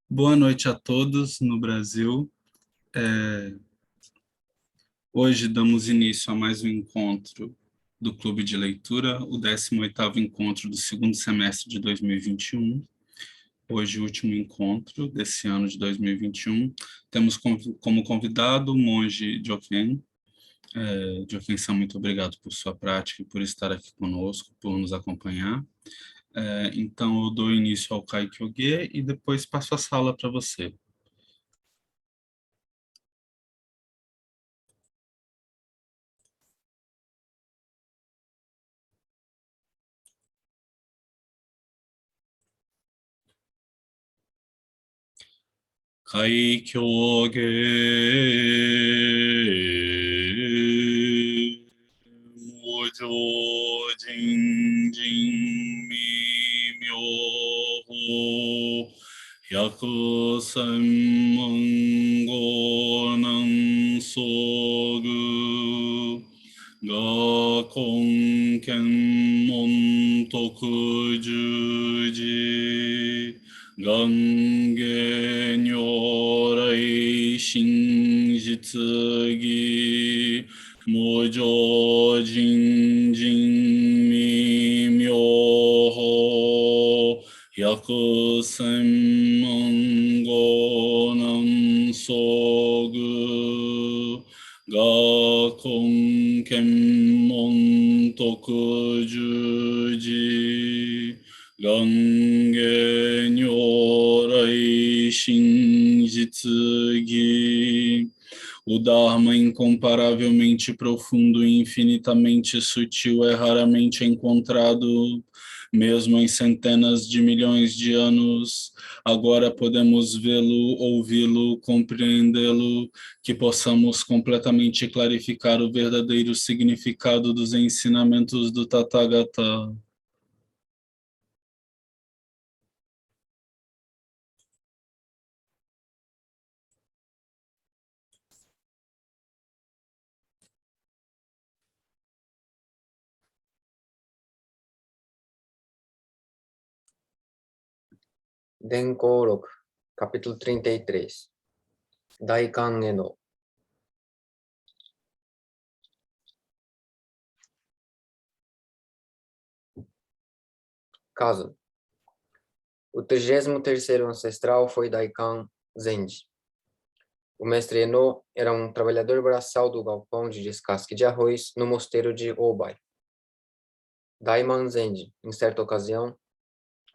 Boa noite a todos no Brasil. Hoje damos início a mais um encontro do Clube de Leitura, o 18º encontro do segundo semestre de 2021. Hoje, o último encontro desse ano de 2021. Temos como convidado o monge Joken. Joken-san, muito obrigado por sua prática e por estar aqui conosco, por nos acompanhar. Então, eu dou início ao Kaikyoge e depois passo a sala para você. Kaikyoge Mujo Jinjin Mi Myoho Hyaku Senmongo Nan Sogu Gakon Kenmon Tokujuji Gange Nyorai Shinjitsugi Mujo Jinjin Mi Myoho Hyaku Senmon Gonan Sogu Gakon Kenmon Tokujuji Gange Nyorai Shinjitsugi. O Dharma incomparavelmente profundo e infinitamente sutil é raramente encontrado, mesmo em centenas de milhões de anos. Agora podemos vê-lo, ouvi-lo, compreendê-lo, que possamos completamente clarificar o verdadeiro significado dos ensinamentos do Tathagata. Denko 6, capítulo 33. Daikan Eno. Caso. O 33º ancestral foi Daikan Zenji. O mestre Eno era um trabalhador braçal do galpão de descasque de arroz no mosteiro de Obai. Daiman Zenji, em certa ocasião,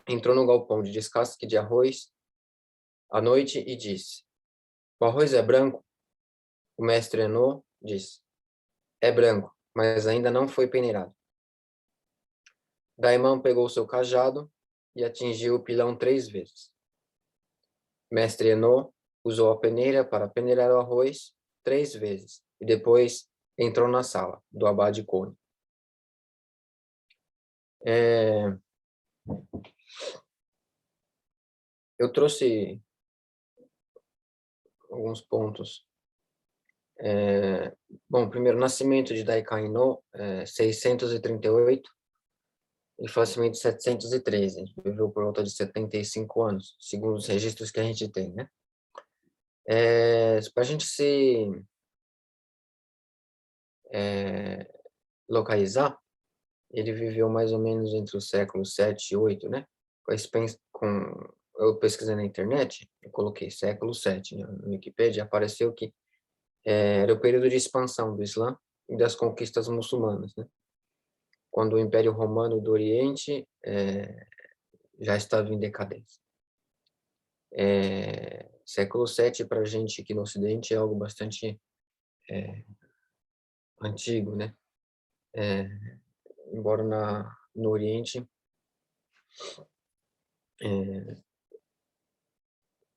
entrou no galpão de descasque de arroz à noite e disse: "O arroz é branco?" O mestre Eno disse: "É branco, mas ainda não foi peneirado." Daiman pegou seu cajado e atingiu o pilão 3 vezes. Mestre Eno usou a peneira para peneirar o arroz 3 vezes e depois entrou na sala do abade Koni. Eu trouxe alguns pontos. Bom, primeiro, nascimento de Daikan Eno, 638, e falecimento 713. Viveu por volta de 75 anos, segundo os registros que a gente tem, né? Para a gente se localizar, ele viveu mais ou menos entre os séculos 7 e 8, né? Eu pesquisei na internet, eu coloquei século 7, né, no Wikipedia, apareceu que era o período de expansão do Islã e das conquistas muçulmanas, né? Quando o Império Romano do Oriente já estava em decadência. Século 7 para a gente aqui no Ocidente é algo bastante antigo, né? Embora no Oriente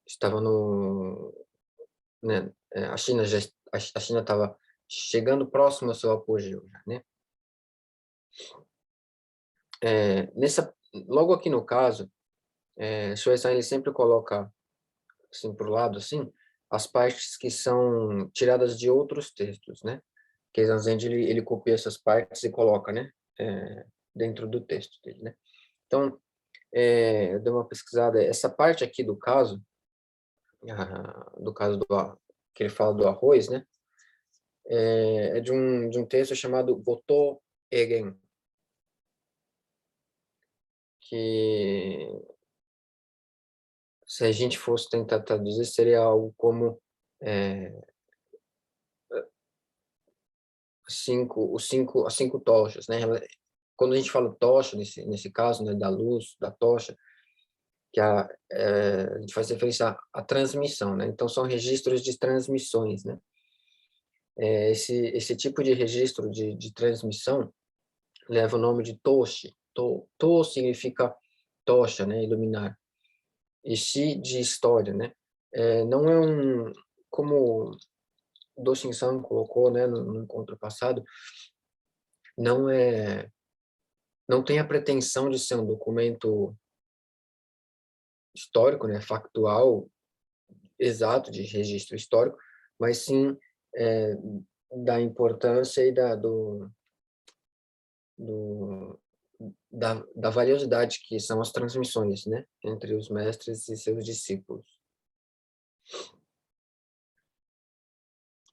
estava né, a China estava chegando próximo ao seu apogeu, já, né? Logo aqui no caso, Shueishan ele sempre coloca assim para o lado assim as partes que são tiradas de outros textos, né? Que Zanzende ele copia essas partes e coloca, né? Dentro do texto dele, né? Então Eu dei uma pesquisada, essa parte aqui do caso, que ele fala do arroz, né? É de um texto chamado Goto Egen, que, se a gente fosse tentar traduzir, seria algo como as cinco tochas, né? Quando a gente fala tocha, nesse caso, né, da luz, da tocha, que a gente faz referência à transmissão, né? Então, são registros de transmissões, né? Esse tipo de registro de transmissão leva o nome de toshi. To significa tocha, né? Iluminar. E shi de história, né? Não é como Do Shin-san colocou, né, no encontro passado, não tem a pretensão de ser um documento histórico, né, factual, exato, de registro histórico, mas sim da importância e da valiosidade que são as transmissões, né, entre os mestres e seus discípulos.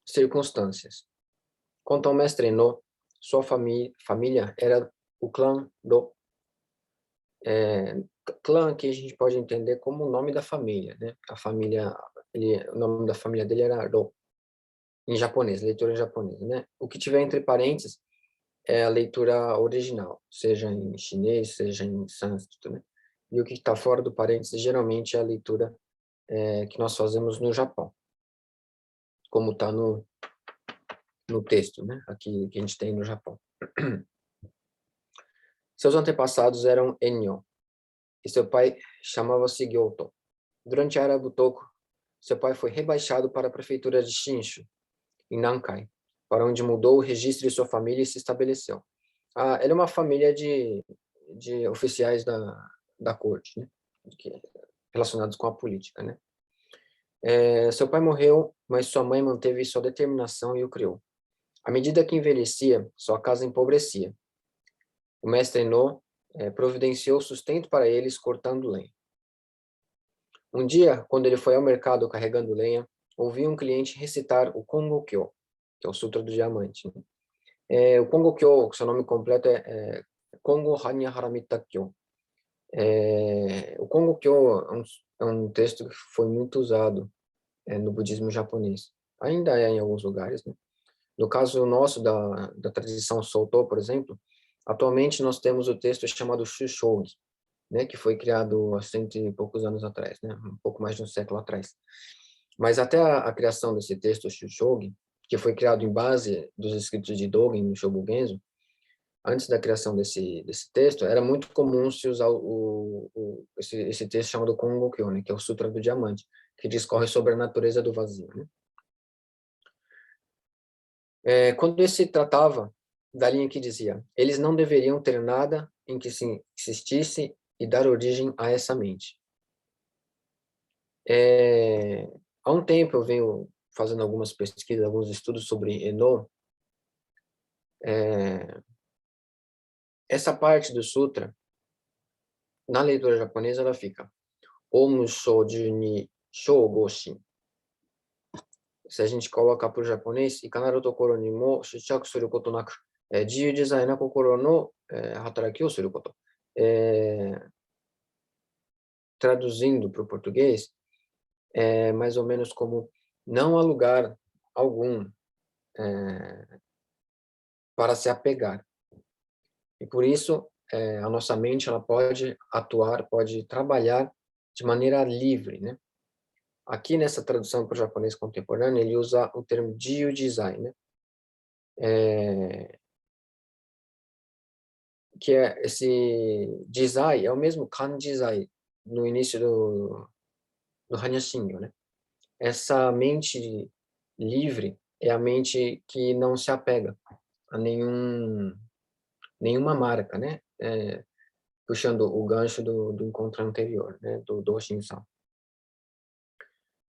Circunstâncias. Quanto ao mestre No, sua família era o clã do clã, que a gente pode entender como o nome da família, né? A família, o nome da família dele era Ro, em japonês, leitura em japonês, né? O que tiver entre parênteses é a leitura original, seja em chinês, seja em sânscrito, né? E o que está fora do parênteses geralmente é a leitura que nós fazemos no Japão, como está no texto, né? Aqui que a gente tem no Japão. Seus antepassados eram Enyo, e seu pai chamava-se Gyoto. Durante a era Butoku, seu pai foi rebaixado para a prefeitura de Shinshu, em Nankai, para onde mudou o registro de sua família e se estabeleceu. Ela é uma família de oficiais da corte, né? Relacionados com a política, né? Seu pai morreu, mas sua mãe manteve sua determinação e o criou. À medida que envelhecia, sua casa empobrecia. O mestre No providenciou sustento para eles cortando lenha. Um dia, quando ele foi ao mercado carregando lenha, ouviu um cliente recitar o Kongokyo, que é o Sutra do Diamante, né? O Kongokyo, seu nome completo é Kongo Hanya Haramita Kyo. O Kongokyo é um texto que foi muito usado no budismo japonês. Ainda é em alguns lugares, né? No caso nosso, da tradição Soto, por exemplo, atualmente nós temos o texto chamado Shushogi, né, que foi criado há 100 e poucos anos atrás, né, um pouco mais de um século atrás. Mas até a criação desse texto Shushogi, que foi criado em base dos escritos de Dogen no Shobogenzo, antes da criação desse texto, era muito comum se usar esse texto chamado Kongokyo, né, que é o Sutra do Diamante, que discorre sobre a natureza do vazio, né? Quando esse tratava da linha que dizia, eles não deveriam ter nada em que se insistisse e dar origem a essa mente. Há um tempo eu venho fazendo algumas pesquisas, alguns estudos sobre Eno. Essa parte do sutra, na leitura japonesa, ela fica Om Shoju ni Shogoshin. Se a gente coloca para o japonês, Ikanaru tokoro ni mo shuchaku suru koto naku, jiyu jizai na kokoro no hataraki o suru koto. Traduzindo para o português, é mais ou menos como não há lugar algum para se apegar. E por isso, a nossa mente ela pode atuar, pode trabalhar de maneira livre, né? Aqui nessa tradução para o japonês contemporâneo, ele usa o termo jiu-jizai, né? Que é esse jizai, é o mesmo kanjizai no início do Hanya Shingyo, né? Essa mente livre é a mente que não se apega a nenhuma marca, né? Puxando o gancho do encontro anterior, né? Do Shin-san.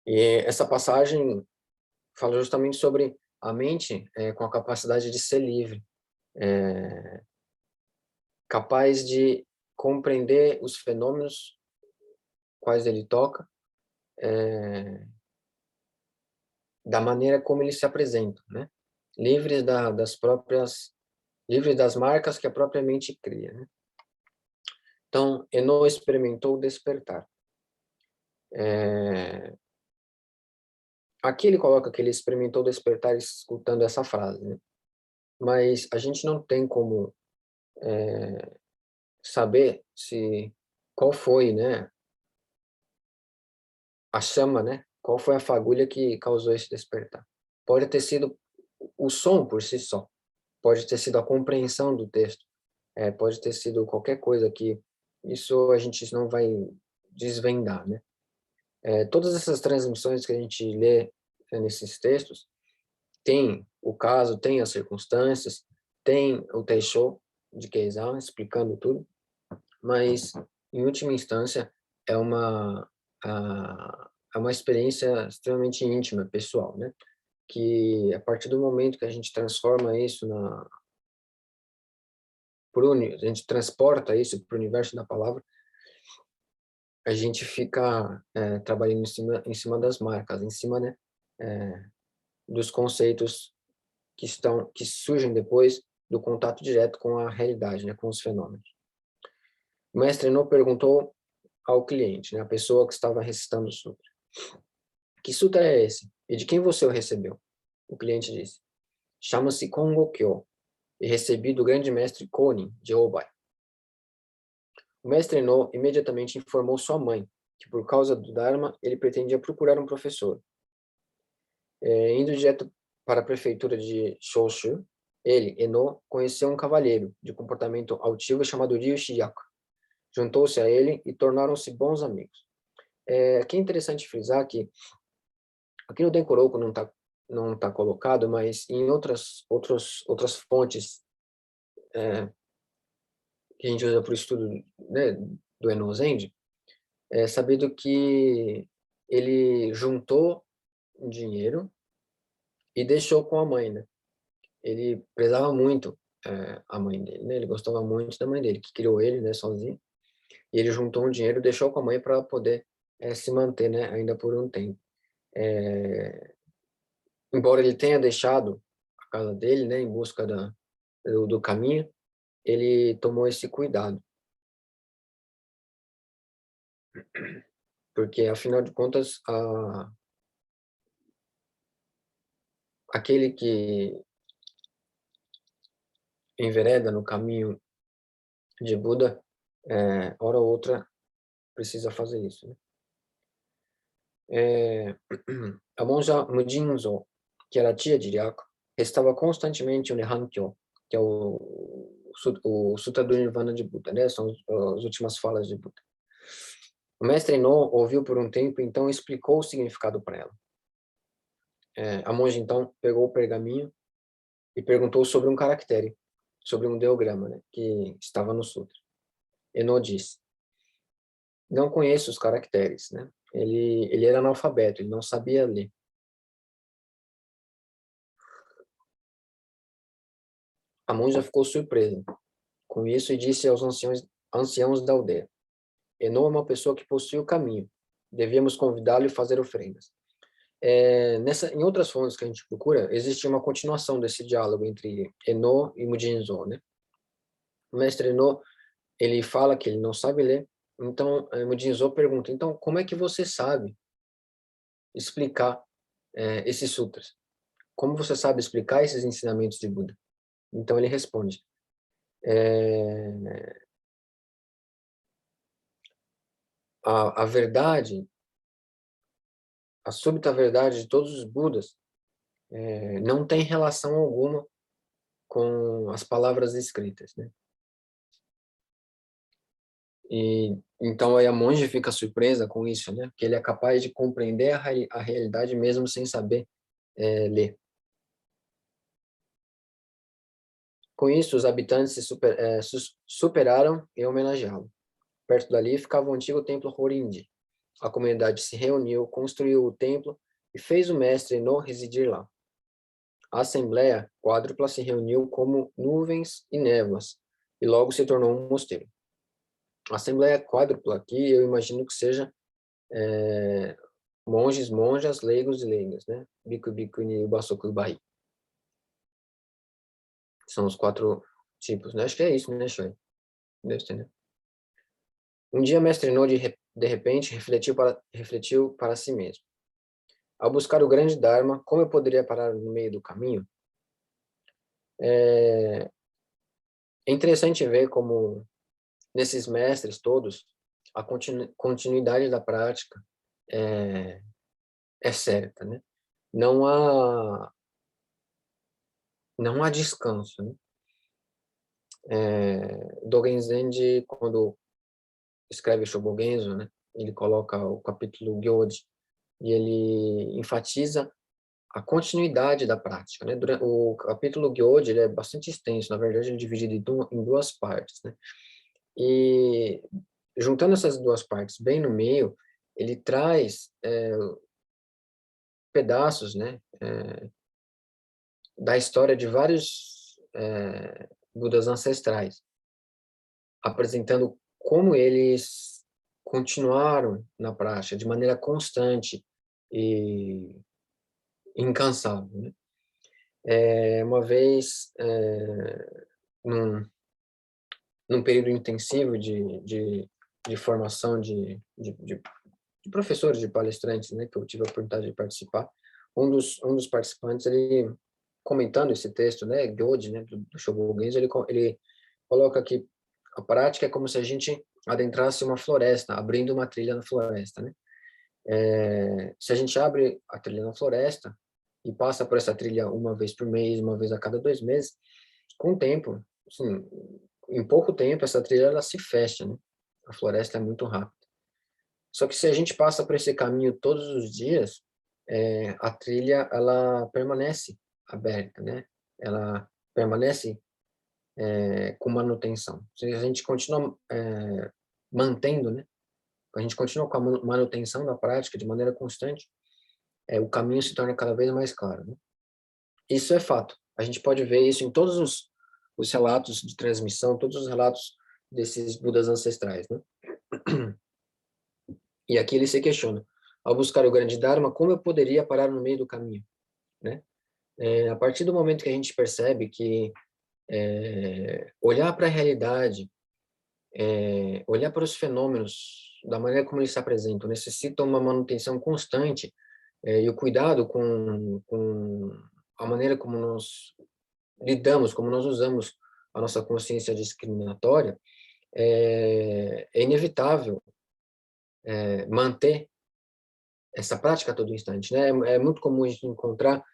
E essa passagem fala justamente sobre a mente com a capacidade de ser livre, capaz de compreender os fenômenos quais ele toca, da maneira como eles se apresentam, né? Livres das marcas que a própria mente cria, né? Então, Eno experimentou o despertar. Aqui ele coloca que ele experimentou o despertar escutando essa frase, né? Mas a gente não tem como saber qual foi, né, a chama, né? Qual foi a fagulha que causou esse despertar? Pode ter sido o som por si só, pode ter sido a compreensão do texto, pode ter sido qualquer coisa que isso a gente não vai desvendar, né? Todas essas transmissões que a gente lê nesses textos tem o caso, tem as circunstâncias, tem o Teisho de Keizan explicando tudo, mas em última instância é é uma experiência extremamente íntima, pessoal, né? Que a partir do momento que a gente transforma isso a gente transporta isso para o universo da palavra, a gente fica trabalhando em cima das marcas, em cima, né, dos conceitos que surgem depois do contato direto com a realidade, né, com os fenômenos. O mestre No perguntou ao cliente, né, a pessoa que estava recitando o sutra: que sutra é esse? E de quem você o recebeu? O cliente disse: chama-se Kongokyo, e recebi do grande mestre Konin, de Obai. O mestre No imediatamente informou sua mãe que, por causa do Dharma, ele pretendia procurar um professor. Indo direto para a prefeitura de Shoshu, ele, Eno, conheceu um cavalheiro de comportamento altivo chamado Ryu Shiyaku. Juntou-se a ele e tornaram-se bons amigos. Aqui é interessante frisar que, aqui no Denkoroku não tá colocado, mas em outras fontes que a gente usa para o estudo, né, do Eno Zenji, é sabido que ele juntou dinheiro e deixou com a mãe, né? Ele prezava muito a mãe dele, né? Ele gostava muito da mãe dele, que criou ele, né, sozinho. E ele juntou um dinheiro e deixou com a mãe para poder se manter, né, ainda por um tempo. Embora ele tenha deixado a casa dele, né, em busca do caminho, ele tomou esse cuidado. Porque, afinal de contas, aquele que envereda no caminho de Buda, hora ou outra, precisa fazer isso, né? A monja Mujinzo, que era tia de Ryako, restava constantemente o Nehankyo, que é o Sutra do Nirvana de Buda, né? São as últimas falas de Buda. O mestre No ouviu por um tempo, então explicou o significado para ela. A monja, então, pegou o pergaminho e perguntou sobre um caractere, sobre um ideograma, né, que estava no sutra. Eno disse: não conheço os caracteres, né? Ele era analfabeto, ele não sabia ler. A monja ficou surpresa com isso e disse aos anciãos da aldeia: Eno é uma pessoa que possui o caminho. Devíamos convidá-lo e fazer ofrendas. Em outras fontes que a gente procura, existe uma continuação desse diálogo entre Eno e Mujinzo, né? O mestre Eno, ele fala que ele não sabe ler, então Mujinzo pergunta: então, como é que você sabe explicar esses sutras? Como você sabe explicar esses ensinamentos de Buda? Então ele responde: a verdade, a súbita verdade de todos os Budas não tem relação alguma com as palavras escritas, né? E então aí a monja fica surpresa com isso, né? Que ele é capaz de compreender a realidade mesmo sem saber ler. Com isso, os habitantes superaram e homenagearam. Perto dali ficava o antigo templo Horindi. A comunidade se reuniu, construiu o templo e fez o mestre No residir lá. A assembleia quádrupla se reuniu como nuvens e névoas e logo se tornou um mosteiro. A assembleia quádrupla aqui, eu imagino que seja monges, monjas, leigos e leigas, né? Biku, bikuni, ubasoku, ubai. São os 4 tipos, né? Acho que é isso, né, Shoy? Deve ser, né? Um dia, Mestre No, de repente, refletiu para si mesmo. Ao buscar o grande Dharma, como eu poderia parar no meio do caminho? É interessante ver como, nesses mestres todos, a continuidade da prática é certa, né? Não há descanso, né? Dogen Zenji, quando escreve Shobogenzo, né? Ele coloca o capítulo Gyoji e ele enfatiza a continuidade da prática, né? Durante o capítulo Gyoji, ele é bastante extenso, na verdade ele é dividido em 2 partes, né? E juntando essas 2 partes bem no meio, ele traz pedaços, né, da história de vários Budas ancestrais, apresentando como eles continuaram na prática de maneira constante e incansável, né? Uma vez, num período intensivo de formação de professores, de palestrantes, né, que eu tive a oportunidade de participar, um dos participantes, ele comentando esse texto, né, Gyoji, né, do Shobogenzo, ele coloca que a prática é como se a gente adentrasse uma floresta, abrindo uma trilha na floresta, né? Se a gente abre a trilha na floresta e passa por essa trilha uma vez por mês, uma vez a cada 2 meses, com o tempo, assim, em pouco tempo, essa trilha ela se fecha, né? A floresta é muito rápida. Só que se a gente passa por esse caminho todos os dias, a trilha ela permanece aberta, né? Ela permanece com manutenção. Se a gente continua mantendo, né? A gente continua com a manutenção da prática de maneira constante, o caminho se torna cada vez mais claro, né? Isso é fato. A gente pode ver isso em todos os relatos de transmissão, todos os relatos desses Budas ancestrais, né? E aqui ele se questiona: ao buscar o grande Dharma, como eu poderia parar no meio do caminho, né? A partir do momento que a gente percebe que olhar para a realidade, olhar para os fenômenos da maneira como eles se apresentam, necessita uma manutenção constante e o cuidado com a maneira como nós lidamos, como nós usamos a nossa consciência discriminatória, é inevitável manter essa prática a todo instante, né? É muito comum a gente encontrar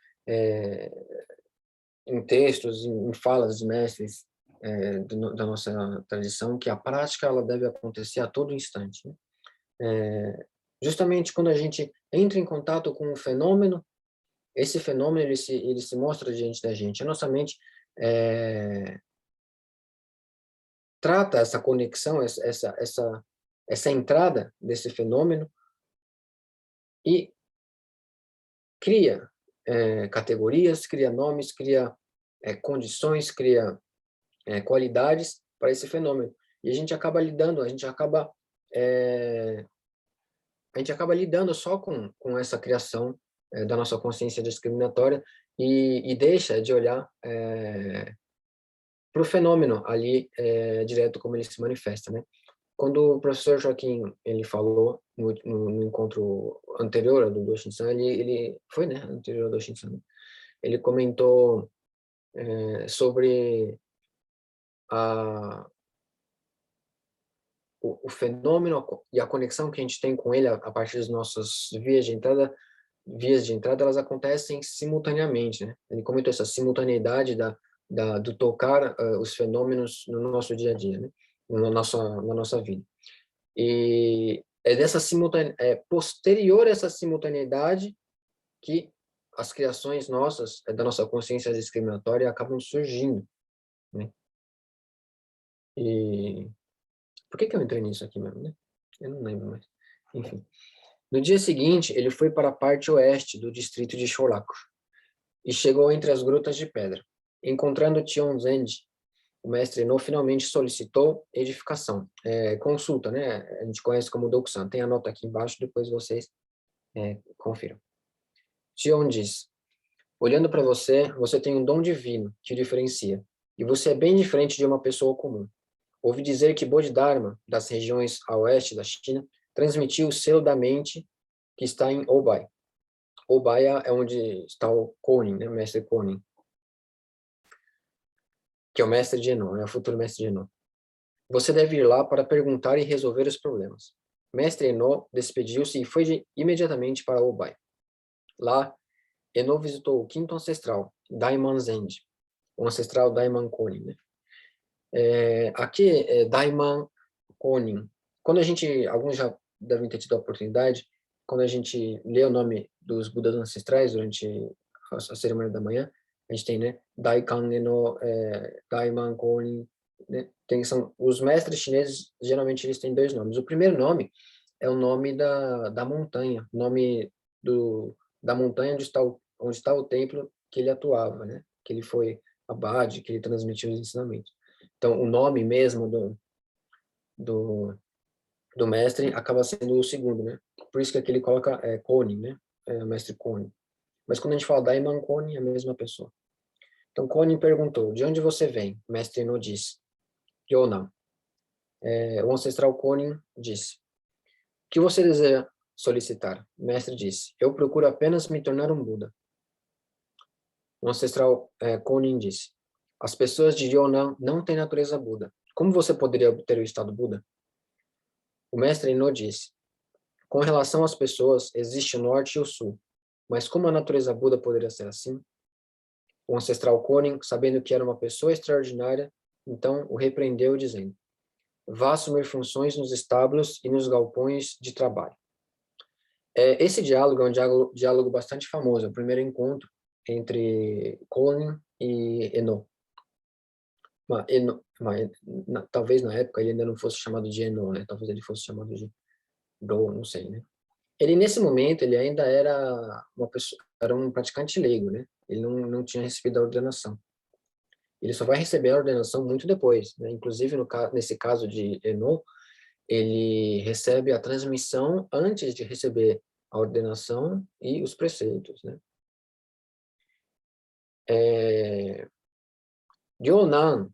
em textos, em falas de mestres da nossa tradição, que a prática ela deve acontecer a todo instante, né? Justamente quando a gente entra em contato com um fenômeno, esse fenômeno ele se mostra diante da gente. A nossa mente trata essa conexão, essa entrada desse fenômeno e cria categorias, cria nomes, cria condições, cria qualidades para esse fenômeno. E a gente acaba lidando, a gente acaba lidando só com essa criação da nossa consciência discriminatória e deixa de olhar para o fenômeno ali direto como ele se manifesta, né? Quando o professor Joaquim ele falou no encontro anterior ao do Doshin-san, ele foi, né, anterior ao Doshin-san, ele comentou sobre o fenômeno e a conexão que a gente tem com ele a partir das nossas vias de entrada, elas acontecem simultaneamente, né? Ele comentou essa simultaneidade do tocar os fenômenos no nosso dia a dia, né? Na nossa vida. E é posterior a essa simultaneidade que as criações nossas, da nossa consciência discriminatória, acabam surgindo, né? E por que eu entrei nisso aqui mesmo, né? Eu não lembro mais. Enfim. No dia seguinte, ele foi para a parte oeste do distrito de Shoraku e chegou entre as grutas de pedra. Encontrando Tionzenji, o mestre Eno finalmente solicitou edificação. Consulta, né? A gente conhece como Dokusan. Tem a nota aqui embaixo, depois vocês confiram. Jion diz: olhando para você, você tem um dom divino que o diferencia, e você é bem diferente de uma pessoa comum. Ouvi dizer que Bodhidharma, das regiões a oeste da China, transmitiu o selo da mente que está em Obai. Obai é onde está o Konin, né? O mestre Konin, que é o mestre de Eno, é o futuro mestre de Eno. Você deve ir lá para perguntar e resolver os problemas. Mestre Eno despediu-se e foi imediatamente para Obai. Lá, Eno visitou o quinto ancestral, Daiman Zenji, o ancestral Daiman Konin, né? Aqui, Daiman Konin. Quando a gente, alguns já devem ter tido a oportunidade, quando a gente lê o nome dos Budas ancestrais durante a cerimônia da manhã, a gente tem, né, Daikan Eno, Daiman Konin, né? São os mestres chineses, geralmente eles têm dois nomes. O primeiro nome é o nome da montanha, nome da montanha onde está o templo que ele atuava, né? Que ele foi abade, que ele transmitiu os ensinamentos. Então, o nome mesmo do mestre acaba sendo o segundo, né? Por isso que aqui ele coloca Konin, né? O mestre Konin. Mas quando a gente fala Daiman Konin, é a mesma pessoa. Então, Konin perguntou: de onde você vem? O mestre Eno disse: Yonan. O ancestral Konin disse: o que você deseja solicitar? O mestre disse: eu procuro apenas me tornar um Buda. O ancestral Konin disse: as pessoas de Yonan não têm natureza Buda. Como você poderia obter o estado Buda? O mestre Eno disse: com relação às pessoas, existe o norte e o sul. Mas como a natureza Buda poderia ser assim? O ancestral Konin, sabendo que era uma pessoa extraordinária, então o repreendeu, dizendo: vá assumir funções nos estábulos e nos galpões de trabalho. Esse diálogo é um diálogo bastante famoso, é o primeiro encontro entre Konin e Eno. Talvez na época ele ainda não fosse chamado de Eno, né? Talvez ele fosse chamado de Do, não sei, né? Ele, nesse momento, ele ainda era uma pessoa, era um praticante leigo, né? Ele não tinha recebido a ordenação. Ele só vai receber a ordenação muito depois, né? Inclusive, nesse caso de Eno, ele recebe a transmissão antes de receber a ordenação e os preceitos, né? Ryonan,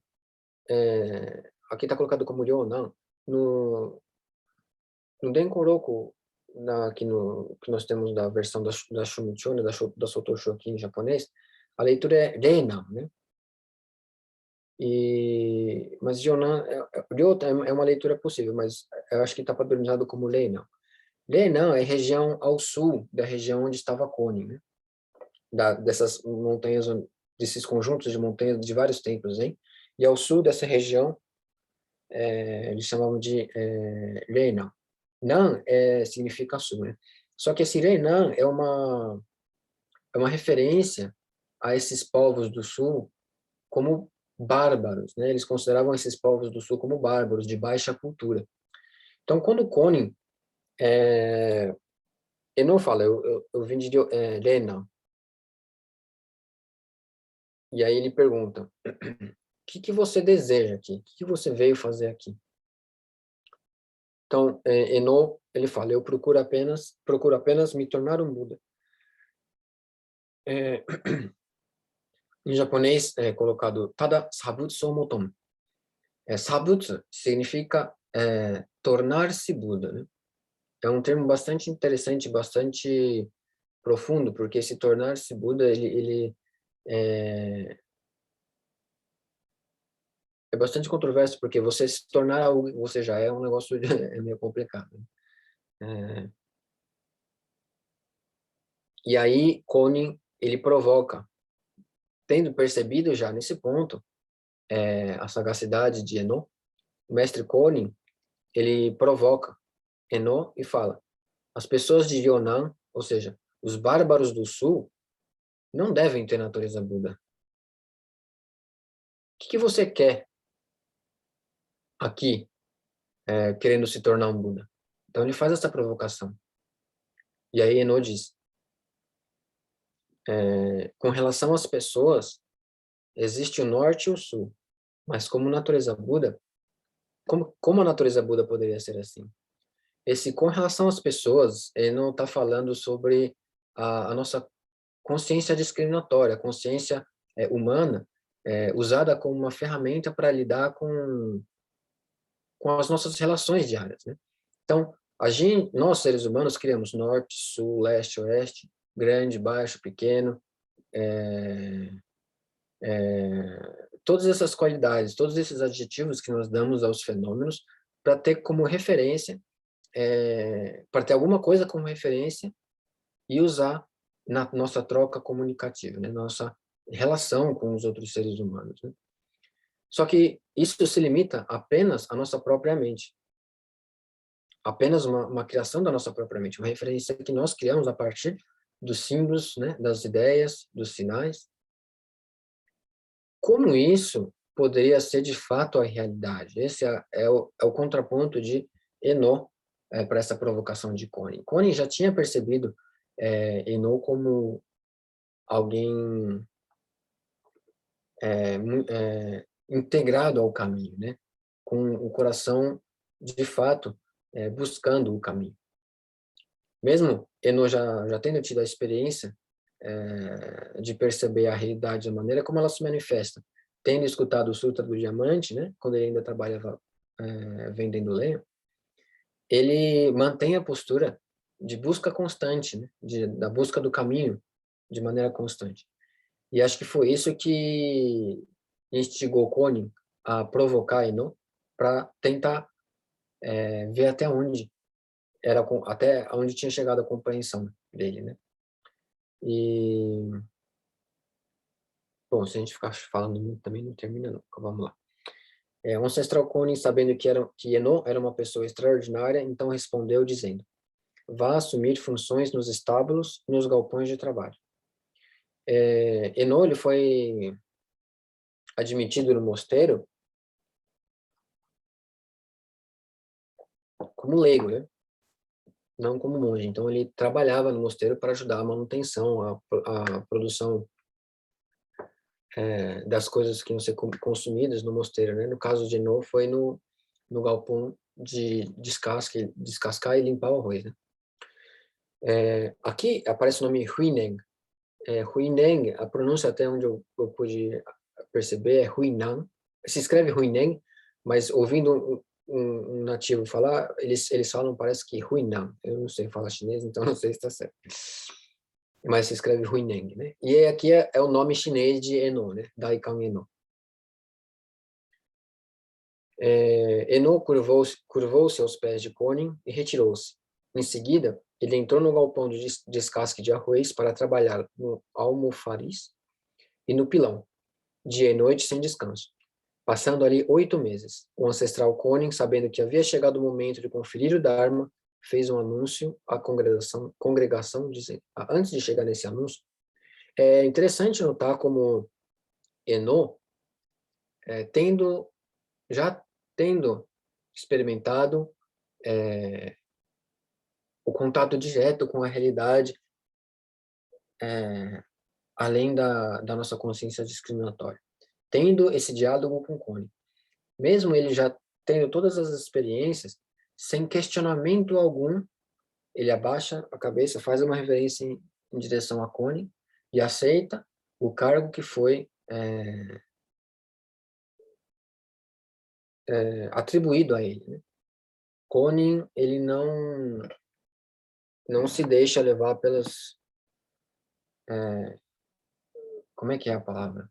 aqui está colocado como Ryonan, no Denkoroku, que nós temos da versão da Shumicho, né, da Soto Shoki em japonês, a leitura é Renan, né? Mas Ryonan, Ryota é uma leitura possível, mas eu acho que está padronizado como Reinan. Reinan é região ao sul da região onde estava Konin, né? Dessas montanhas, desses conjuntos de montanhas de vários templos, hein? E ao sul dessa região, eles chamavam de Reinan. Nan significa sul, né? Só que esse Reinan é uma referência a esses povos do sul como bárbaros, né? Eles consideravam esses povos do sul como bárbaros, de baixa cultura. Então, quando Konin, eu não falo, eu vim de Reinan. E aí ele pergunta: o que você deseja aqui? O que você veio fazer aqui? Então, Eno, ele fala: eu procuro apenas me tornar um Buda. Em japonês é colocado Tada Sabutsu Moton. Sabutsu significa tornar-se Buda, né? É um termo bastante interessante, bastante profundo, porque se tornar-se Buda, ele é bastante controverso, porque você se tornar algo que você já é um negócio é meio complicado, né? E aí, Konin, ele provoca, tendo percebido já nesse ponto a sagacidade de Eno, o mestre Konin, ele provoca Eno e fala: as pessoas de Yunnan, ou seja, os bárbaros do sul, não devem ter natureza Buda. O que você quer aqui, querendo se tornar um Buda? Então ele faz essa provocação. E aí Eno diz: com relação às pessoas, existe o norte e o sul, Mas como natureza Buda, como a natureza Buda poderia ser assim? Com relação às pessoas, ele não está falando sobre a nossa consciência discriminatória, a consciência humana, usada como uma ferramenta para lidar com as nossas relações diárias, né? Então, nós, seres humanos, criamos norte, sul, leste, oeste, grande, baixo, pequeno, todas essas qualidades, todos esses adjetivos que nós damos aos fenômenos para ter como referência, para ter alguma coisa como referência e usar na nossa troca comunicativa, né? Nossa relação com os outros seres humanos, né? Só que isso se limita apenas à nossa própria mente. Apenas uma criação da nossa própria mente, uma referência que nós criamos a partir dos símbolos, né, das ideias, dos sinais. Como isso poderia ser de fato a realidade? Esse é o contraponto de Eno para essa provocação de Konin. Konin já tinha percebido Eno como alguém integrado ao caminho, né? Com o coração, de fato, buscando o caminho. Mesmo Eno já tendo tido a experiência de perceber a realidade da maneira como ela se manifesta, tendo escutado o Sutra do Diamante, né? Quando ele ainda trabalhava vendendo lenha, ele mantém a postura de busca constante, né? Da busca do caminho de maneira constante. E acho que foi isso que instigou Konin a provocar Eno para tentar ver até onde tinha chegado a compreensão dele, né? E bom, se a gente ficar falando muito também não termina não. Vamos lá. O ancestral Konin, sabendo que Eno era uma pessoa extraordinária, então respondeu dizendo: vá assumir funções nos estábulos e nos galpões de trabalho. Eno, ele foi admitido no mosteiro como leigo, né? Não como monge. Então, ele trabalhava no mosteiro para ajudar a manutenção, a produção das coisas que iam ser consumidas no mosteiro, né? No caso de Eno, foi no galpão de descascar e limpar o arroz, né? Aqui aparece o nome Huineng. Huineng, a pronúncia até onde eu pude perceber é Huinan. Se escreve Huineng, mas ouvindo um nativo falar, eles falam, parece que Huinan. Eu não sei falar chinês, então não sei se está certo. Mas se escreve Huineng, né? E aqui é o nome chinês de Eno, né? Daikang Eno. Eno curvou-se aos pés de Konin e retirou-se. Em seguida, ele entrou no galpão de descasque de arroz para trabalhar no almofariz e no pilão, dia e noite sem descanso, passando ali 8 meses. O ancestral Konin, sabendo que havia chegado o momento de conferir o Dharma, fez um anúncio à congregação dizendo, antes de chegar nesse anúncio, é interessante notar como Eno, já tendo experimentado o contato direto com a realidade, além da nossa consciência discriminatória, tendo esse diálogo com Konin. Mesmo ele já tendo todas as experiências, sem questionamento algum, ele abaixa a cabeça, faz uma reverência em direção a Konin e aceita o cargo que foi atribuído a ele, né? Konin, ele não se deixa levar pelas como é que é a palavra?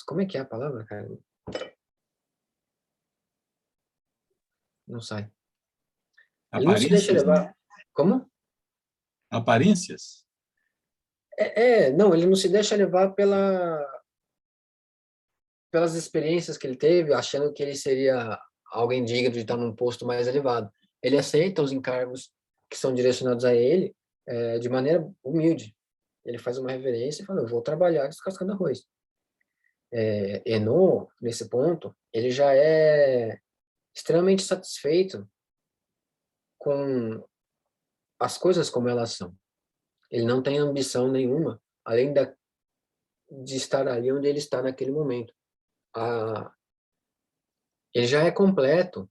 Como é que é a palavra, cara? Não sai. Ele não se deixa Aparências, né? levar. Como? Aparências? Não, ele não se deixa levar pelas experiências que ele teve, achando que ele seria alguém digno de estar num posto mais elevado. Ele aceita os encargos que são direcionados a ele de maneira humilde. Ele faz uma reverência e fala: eu vou trabalhar descascando arroz. Eno, nesse ponto, ele já é extremamente satisfeito com as coisas como elas são. Ele não tem ambição nenhuma, além de estar ali onde ele está naquele momento. Ele já é completo,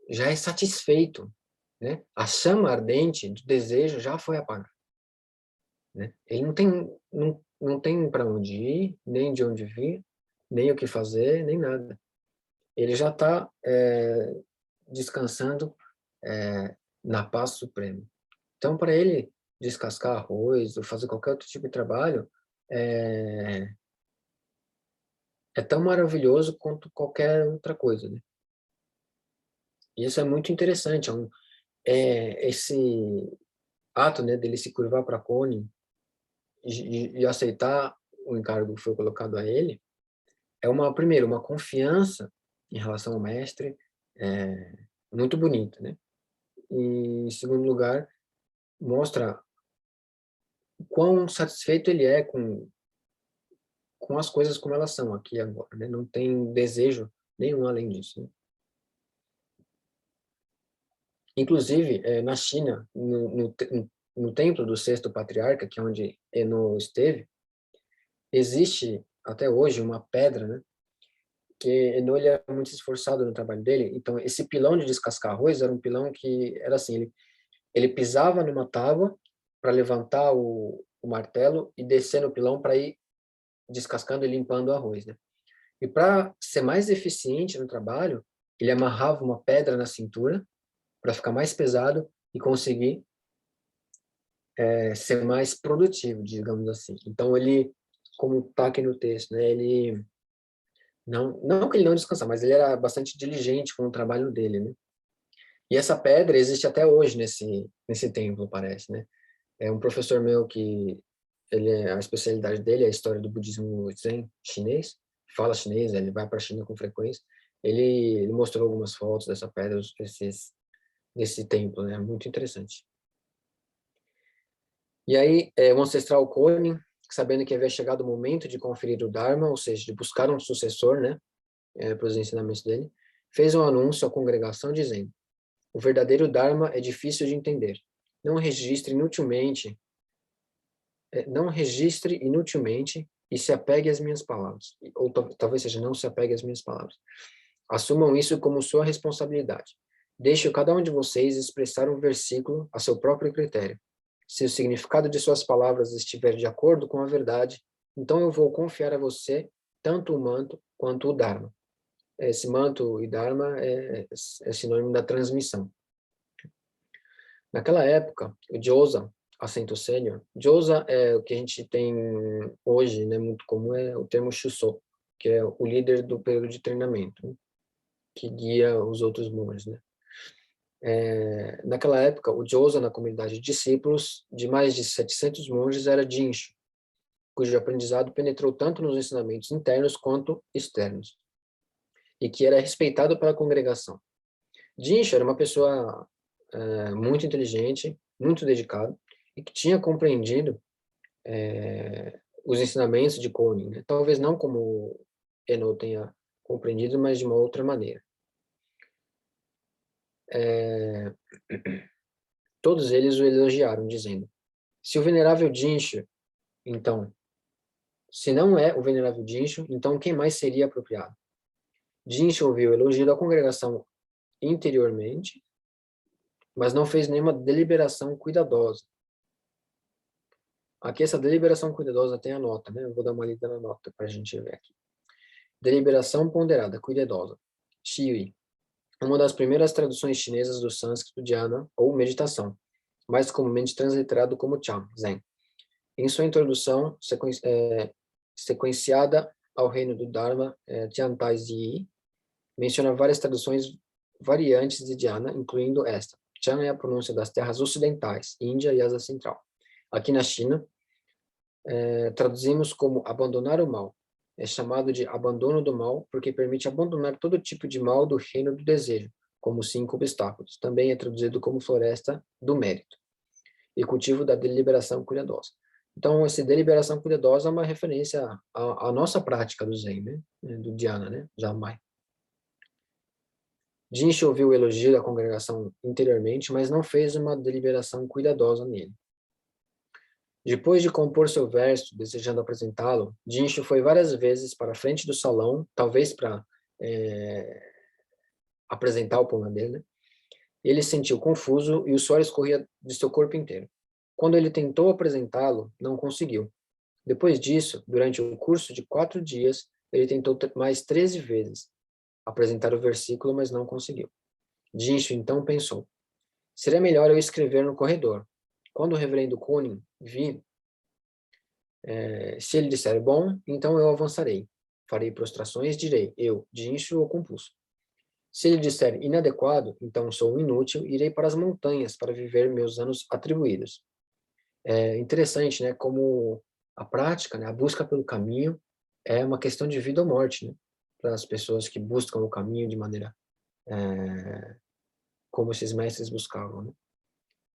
já é satisfeito, né? A chama ardente do desejo já foi apagada, né? Ele não tem para onde ir, nem de onde vir, nem o que fazer, nem nada. Ele já está descansando na paz suprema. Então, para ele descascar arroz ou fazer qualquer outro tipo de trabalho, é, é tão maravilhoso quanto qualquer outra coisa, né? E isso é muito interessante. Esse ato, né, dele se curvar para Connie e aceitar o encargo que foi colocado a ele, é primeiro, uma confiança em relação ao mestre, é, muito bonita, né? E, em segundo lugar, mostra o quão satisfeito ele é com as coisas como elas são aqui e agora, né? Não tem desejo nenhum além disso, né? Inclusive, na China, no templo do sexto patriarca, que é onde Eno esteve, existe até hoje uma pedra, né? Que Eno, ele era muito esforçado no trabalho dele, então esse pilão de descascar arroz era um pilão que era assim, ele pisava numa tábua para levantar o martelo e descer no pilão para ir descascando e limpando o arroz, né? E para ser mais eficiente no trabalho, ele amarrava uma pedra na cintura para ficar mais pesado e conseguir ser mais produtivo, digamos assim. Então ele, como está aqui no texto, né, ele não que ele não descansava, mas ele era bastante diligente com o trabalho dele, né? E essa pedra existe até hoje nesse templo, parece, né? É um professor meu que a especialidade dele é a história do budismo Zen chinês, fala chinês, ele vai para a China com frequência. Ele mostrou algumas fotos dessa pedra, desse templo, né? Muito interessante. E aí, o ancestral Konin, sabendo que havia chegado o momento de conferir o Dharma, ou seja, de buscar um sucessor, né, para os ensinamentos dele, fez um anúncio à congregação dizendo: o verdadeiro Dharma é difícil de entender. Não registre inutilmente, e se apegue às minhas palavras. Ou talvez seja, não se apegue às minhas palavras. Assumam isso como sua responsabilidade. Deixe cada um de vocês expressar um versículo a seu próprio critério. Se o significado de suas palavras estiver de acordo com a verdade, então eu vou confiar a você tanto o manto quanto o Dharma. Esse manto e Dharma é sinônimo da transmissão. Naquela época, o Josa, assento sênior, Josa é o que a gente tem hoje, né, muito comum, é o termo Shuso, que é o líder do período de treinamento, né, que guia os outros monges, né? Naquela época, o Josa, na comunidade de discípulos de mais de 700 monges, era Jinshu, cujo aprendizado penetrou tanto nos ensinamentos internos quanto externos, e que era respeitado pela congregação. Jinshu era uma pessoa muito inteligente, muito dedicado, e que tinha compreendido os ensinamentos de Konin, né? Talvez não como Eno tenha compreendido, mas de uma outra maneira. Todos eles o elogiaram, dizendo: se o venerável Jinshu, então, se não é o venerável Jinshu, então quem mais seria apropriado? Jinshu ouviu o elogio da congregação interiormente, mas não fez nenhuma deliberação cuidadosa. Aqui essa deliberação cuidadosa tem a nota, né? Eu vou dar uma lida na nota para a gente ver aqui. Deliberação ponderada, cuidadosa. Shiyui, uma das primeiras traduções chinesas do sânscrito dhyana, ou meditação, mais comumente transliterado como Chan, Zen. Em sua introdução, sequenciada ao reino do Dharma, Tiantai Zi, menciona várias traduções variantes de dhyana, incluindo esta. Chan é a pronúncia das terras ocidentais, Índia e Ásia Central. Aqui na China, traduzimos como abandonar o mal. É chamado de abandono do mal porque permite abandonar todo tipo de mal do reino do desejo, como 5 obstáculos. Também é traduzido como floresta do mérito e cultivo da deliberação cuidadosa. Então, essa deliberação cuidadosa é uma referência à nossa prática do Zen, né? Do Dhyana, né? Jamais. Jinshu ouviu o elogio da congregação interiormente, mas não fez uma deliberação cuidadosa nele. Depois de compor seu verso, desejando apresentá-lo, Dincho foi várias vezes para a frente do salão, talvez para apresentar o poema dele, né? Ele se sentiu confuso e o suor escorria de seu corpo inteiro. Quando ele tentou apresentá-lo, não conseguiu. Depois disso, durante o curso de 4 dias, ele tentou mais 13 vezes apresentar o versículo, mas não conseguiu. Dincho então pensou: seria melhor eu escrever no corredor. Quando o reverendo Cunning vir, se ele disser bom, então eu avançarei. Farei prostrações e direi: eu, Dincho, o compus. Se ele disser inadequado, então sou um inútil, irei para as montanhas para viver meus anos atribuídos. É interessante, né, como a prática, né, a busca pelo caminho é uma questão de vida ou morte, né, para as pessoas que buscam o caminho de maneira como esses mestres buscavam, né.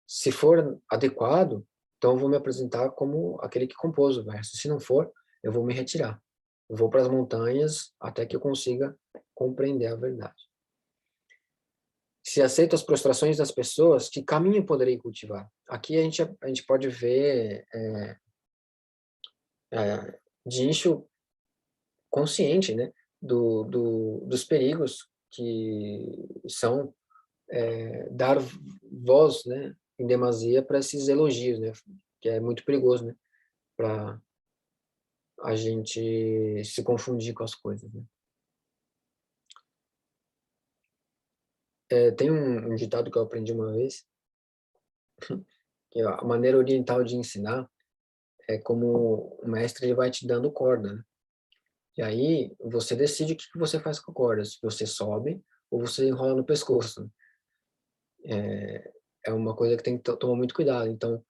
Se for adequado, então eu vou me apresentar como aquele que compôs o verso. Se não for, eu vou me retirar. Eu vou para as montanhas até que eu consiga compreender a verdade. Se aceito as prostrações das pessoas, que caminho poderei cultivar? Aqui a gente pode ver Dincho consciente, né, dos perigos que são dar voz, né, em demasia para esses elogios, né, que é muito perigoso, né, para a gente se confundir com as coisas, né. Tem um ditado que eu aprendi uma vez, que a maneira oriental de ensinar é como o mestre ele vai te dando corda, né. E aí você decide o que que você faz com a corda, se você sobe ou você enrola no pescoço, né. É uma coisa que tem que tomar muito cuidado. Então,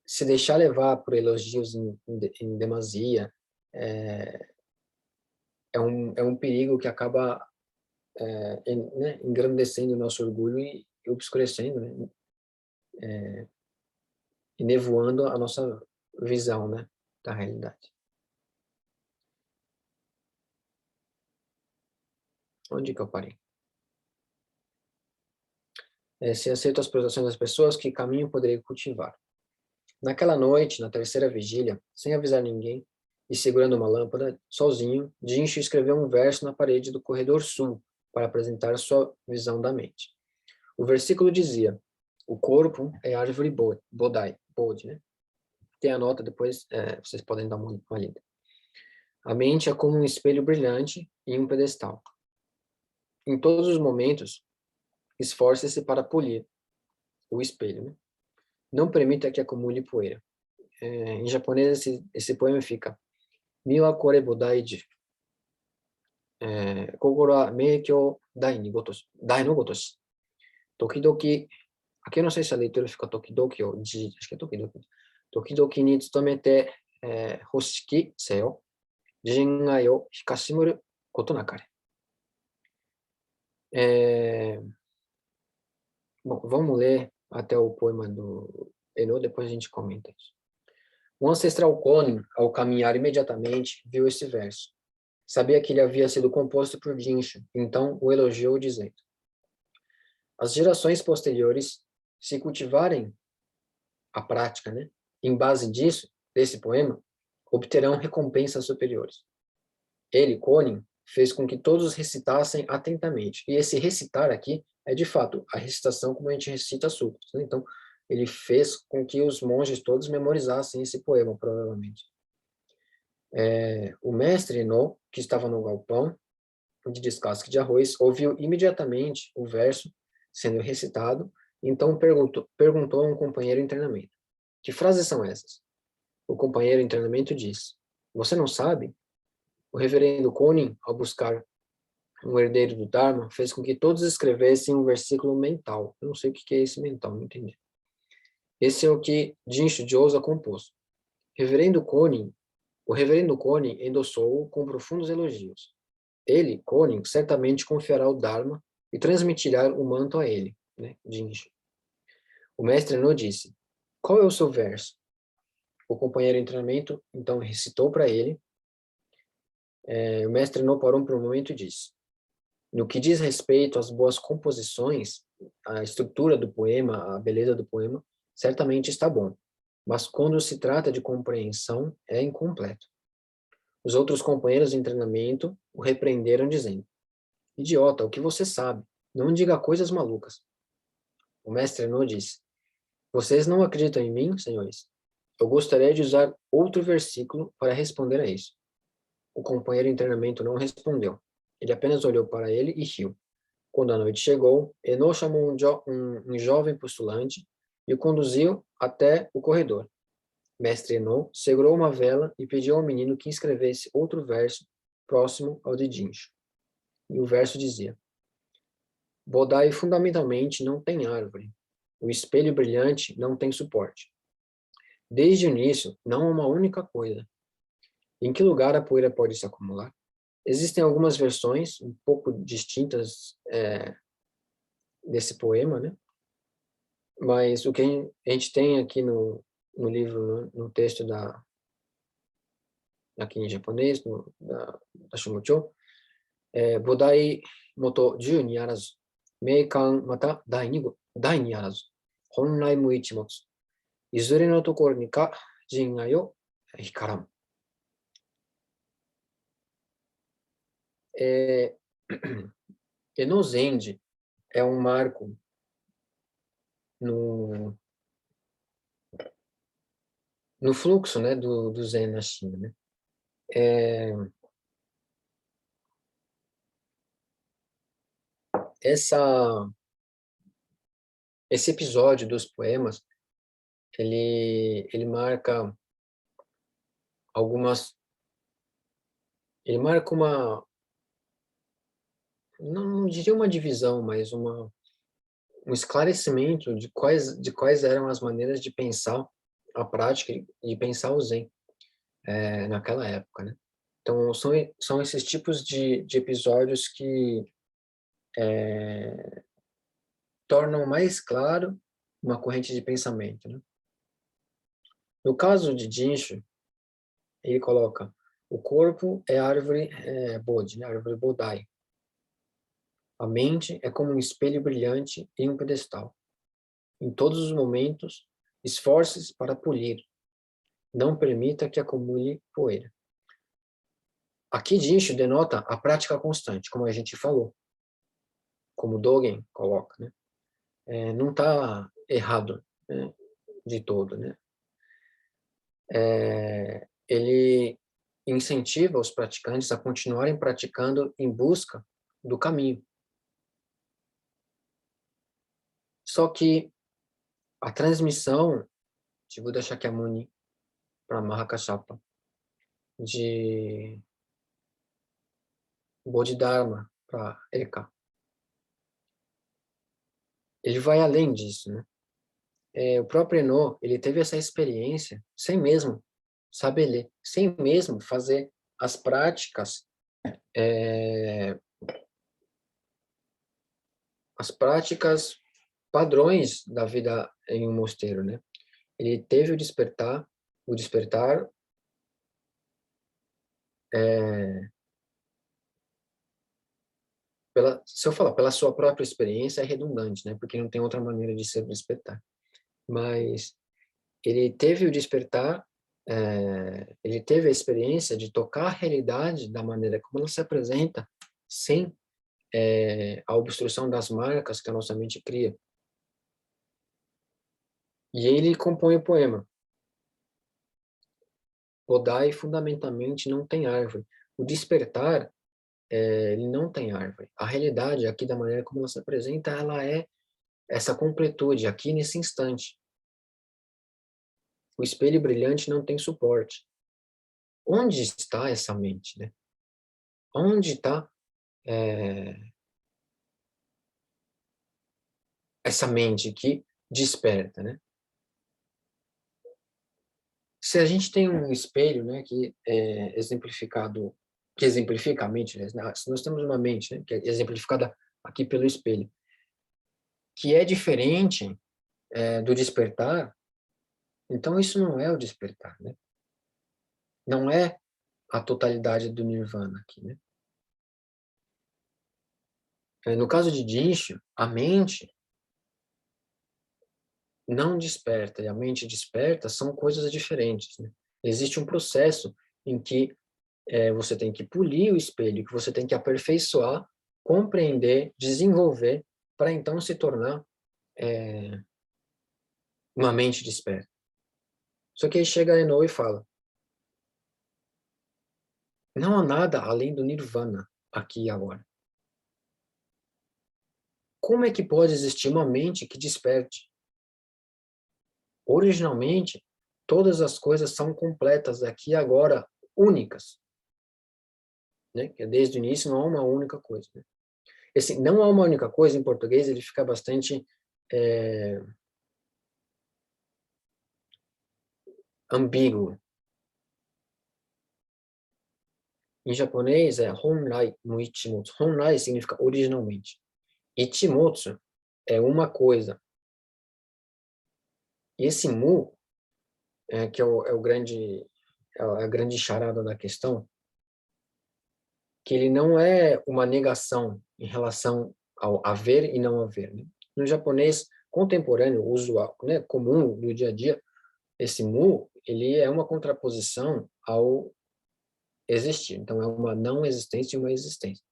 se deixar levar por elogios em demasia é um perigo que acaba né, engrandecendo o nosso orgulho e obscurecendo, né, e nevoando a nossa visão, né, da realidade. Onde que eu parei? Se aceito as provações das pessoas, que caminho poderei cultivar? Naquela noite, na terceira vigília, sem avisar ninguém e segurando uma lâmpada, sozinho, Dincho escreveu um verso na parede do corredor sul para apresentar sua visão da mente. O versículo dizia: o corpo é árvore bode, né? Tem a nota depois, vocês podem dar uma lida. A mente é como um espelho brilhante em um pedestal. Em todos os momentos, esforce-se para polir o espelho, né? Não permita que acumule poeira. Em japonês, esse poema fica: Miwa kore bodaiji, kokoro wa meikyo dai no gotoshi. Tokidoki, aqui eu não sei se a leitura fica tokidoki ou acho que é tokidoki. Tokidoki ni tsutomete hoshiki se yo, jingai o hikashimuru koto nakare. Bom, vamos ler até o poema do Eno, depois a gente comenta isso. O ancestral Konin, ao caminhar imediatamente, viu esse verso. Sabia que ele havia sido composto por Dincho, então o elogiou dizendo: as gerações posteriores, se cultivarem a prática, né, em base disso, desse poema, obterão recompensas superiores. Ele, Konin, fez com que todos recitassem atentamente. E esse recitar aqui é, de fato, a recitação como a gente recita sutras, né? Então, ele fez com que os monges todos memorizassem esse poema, provavelmente. O mestre No, que estava no galpão de descasque de arroz, ouviu imediatamente o verso sendo recitado, então perguntou a um companheiro em treinamento: que frases são essas? O companheiro em treinamento disse: você não sabe? O reverendo Konin, ao buscar um herdeiro do Dharma, fez com que todos escrevessem um versículo mental. Eu não sei o que é esse mental, não entendi. Esse é o que Jinshu Josa compôs. Reverendo Konin, o reverendo Konin endossou-o com profundos elogios. Ele, Konin, certamente confiará o Dharma e transmitirá o manto a ele, né, Jinshu. O mestre No disse: qual é o seu verso? O companheiro em treinamento, então, recitou para ele. O mestre No parou por um momento e disse: no que diz respeito às boas composições, a estrutura do poema, a beleza do poema, certamente está bom. mas quando se trata de compreensão, é incompleto. Os outros companheiros em treinamento o repreenderam dizendo: idiota, o que você sabe? Não diga coisas malucas. O mestre No disse: vocês não acreditam em mim, senhores? Eu gostaria de usar outro versículo para responder a isso. O companheiro em treinamento não respondeu. Ele apenas olhou para ele e riu. Quando a noite chegou, Eno chamou um jovem postulante e o conduziu até o corredor. Mestre Eno segurou uma vela e pediu ao menino que escrevesse outro verso próximo ao de Jinshu. E o verso dizia: Bodai fundamentalmente não tem árvore. O espelho brilhante não tem suporte. Desde o início, não há uma única coisa. Em que lugar a poeira pode se acumular? Existem algumas versões um pouco distintas desse poema, né? Mas o que a gente tem aqui no livro, no texto aqui em japonês, da Shumucho, Bodai moto 10にあらず、名観また第にあらず、本来無一物、いずれのところにか人愛を光らん。Enozendi é um marco no fluxo, né, do Zen na China, né? Esse episódio dos poemas, ele marca ele marca não diria uma divisão, mas um esclarecimento de quais eram as maneiras de pensar a prática e pensar o Zen naquela época, né? Então, são esses tipos de episódios que tornam mais claro uma corrente de pensamento, né? No caso de Jinshu, ele coloca: o corpo é árvore Bodhi, né? Árvore Bodai. A mente é como um espelho brilhante em um pedestal. Em todos os momentos, esforce-se para polir. Não permita que acumule poeira. Aqui Jinshu denota a prática constante, como a gente falou, como Dogen coloca, né? Não está errado, né, de todo, né? Ele incentiva os praticantes a continuarem praticando em busca do caminho. Só que a transmissão de Buda Shakyamuni para Mahakashapa, de Bodhidharma para Eka, ele vai além disso, né? O próprio Eno, ele teve essa experiência sem mesmo saber ler, sem mesmo fazer as práticas padrões da vida em um mosteiro, né? Ele teve o despertar se eu falar pela sua própria experiência é redundante, né? Porque não tem outra maneira de ser despertar. Mas ele teve o despertar, ele teve a experiência de tocar a realidade da maneira como ela se apresenta, sem a obstrução das marcas que a nossa mente cria. E ele compõe o poema. Bodai fundamentalmente não tem árvore. O despertar, ele não tem árvore. A realidade aqui da maneira como ela se apresenta, ela é essa completude aqui nesse instante. O espelho brilhante não tem suporte. Onde está essa mente, né? Onde está essa mente que desperta, né? Se a gente tem um espelho, né, que é exemplificado, que exemplifica a mente, né? Se nós temos uma mente, né, que é exemplificada aqui pelo espelho, que é diferente do despertar, então isso não é o despertar, né? Não é a totalidade do nirvana aqui, né? No caso de Jinshu, a mente não desperta e a mente desperta são coisas diferentes, né? Existe um processo em que você tem que polir o espelho, que você tem que aperfeiçoar, compreender, desenvolver, para então se tornar uma mente desperta. Só que aí chega a Eno e fala, não há nada além do nirvana, aqui e agora. Como é que pode existir uma mente que desperte? Originalmente, todas as coisas são completas aqui e agora, únicas. Né? Que desde o início não há uma única coisa. Né? Esse não há uma única coisa, em português, ele fica bastante ambíguo. Em japonês é honrai no ichimotsu. Honrai significa originalmente. Ichimotsu é uma coisa. E esse mu, que é a grande charada da questão, que ele não é uma negação em relação ao haver e não haver. Né? No japonês contemporâneo, usual, né, comum do dia a dia, esse mu, ele é uma contraposição ao existir. Então, é uma não existência e uma existência.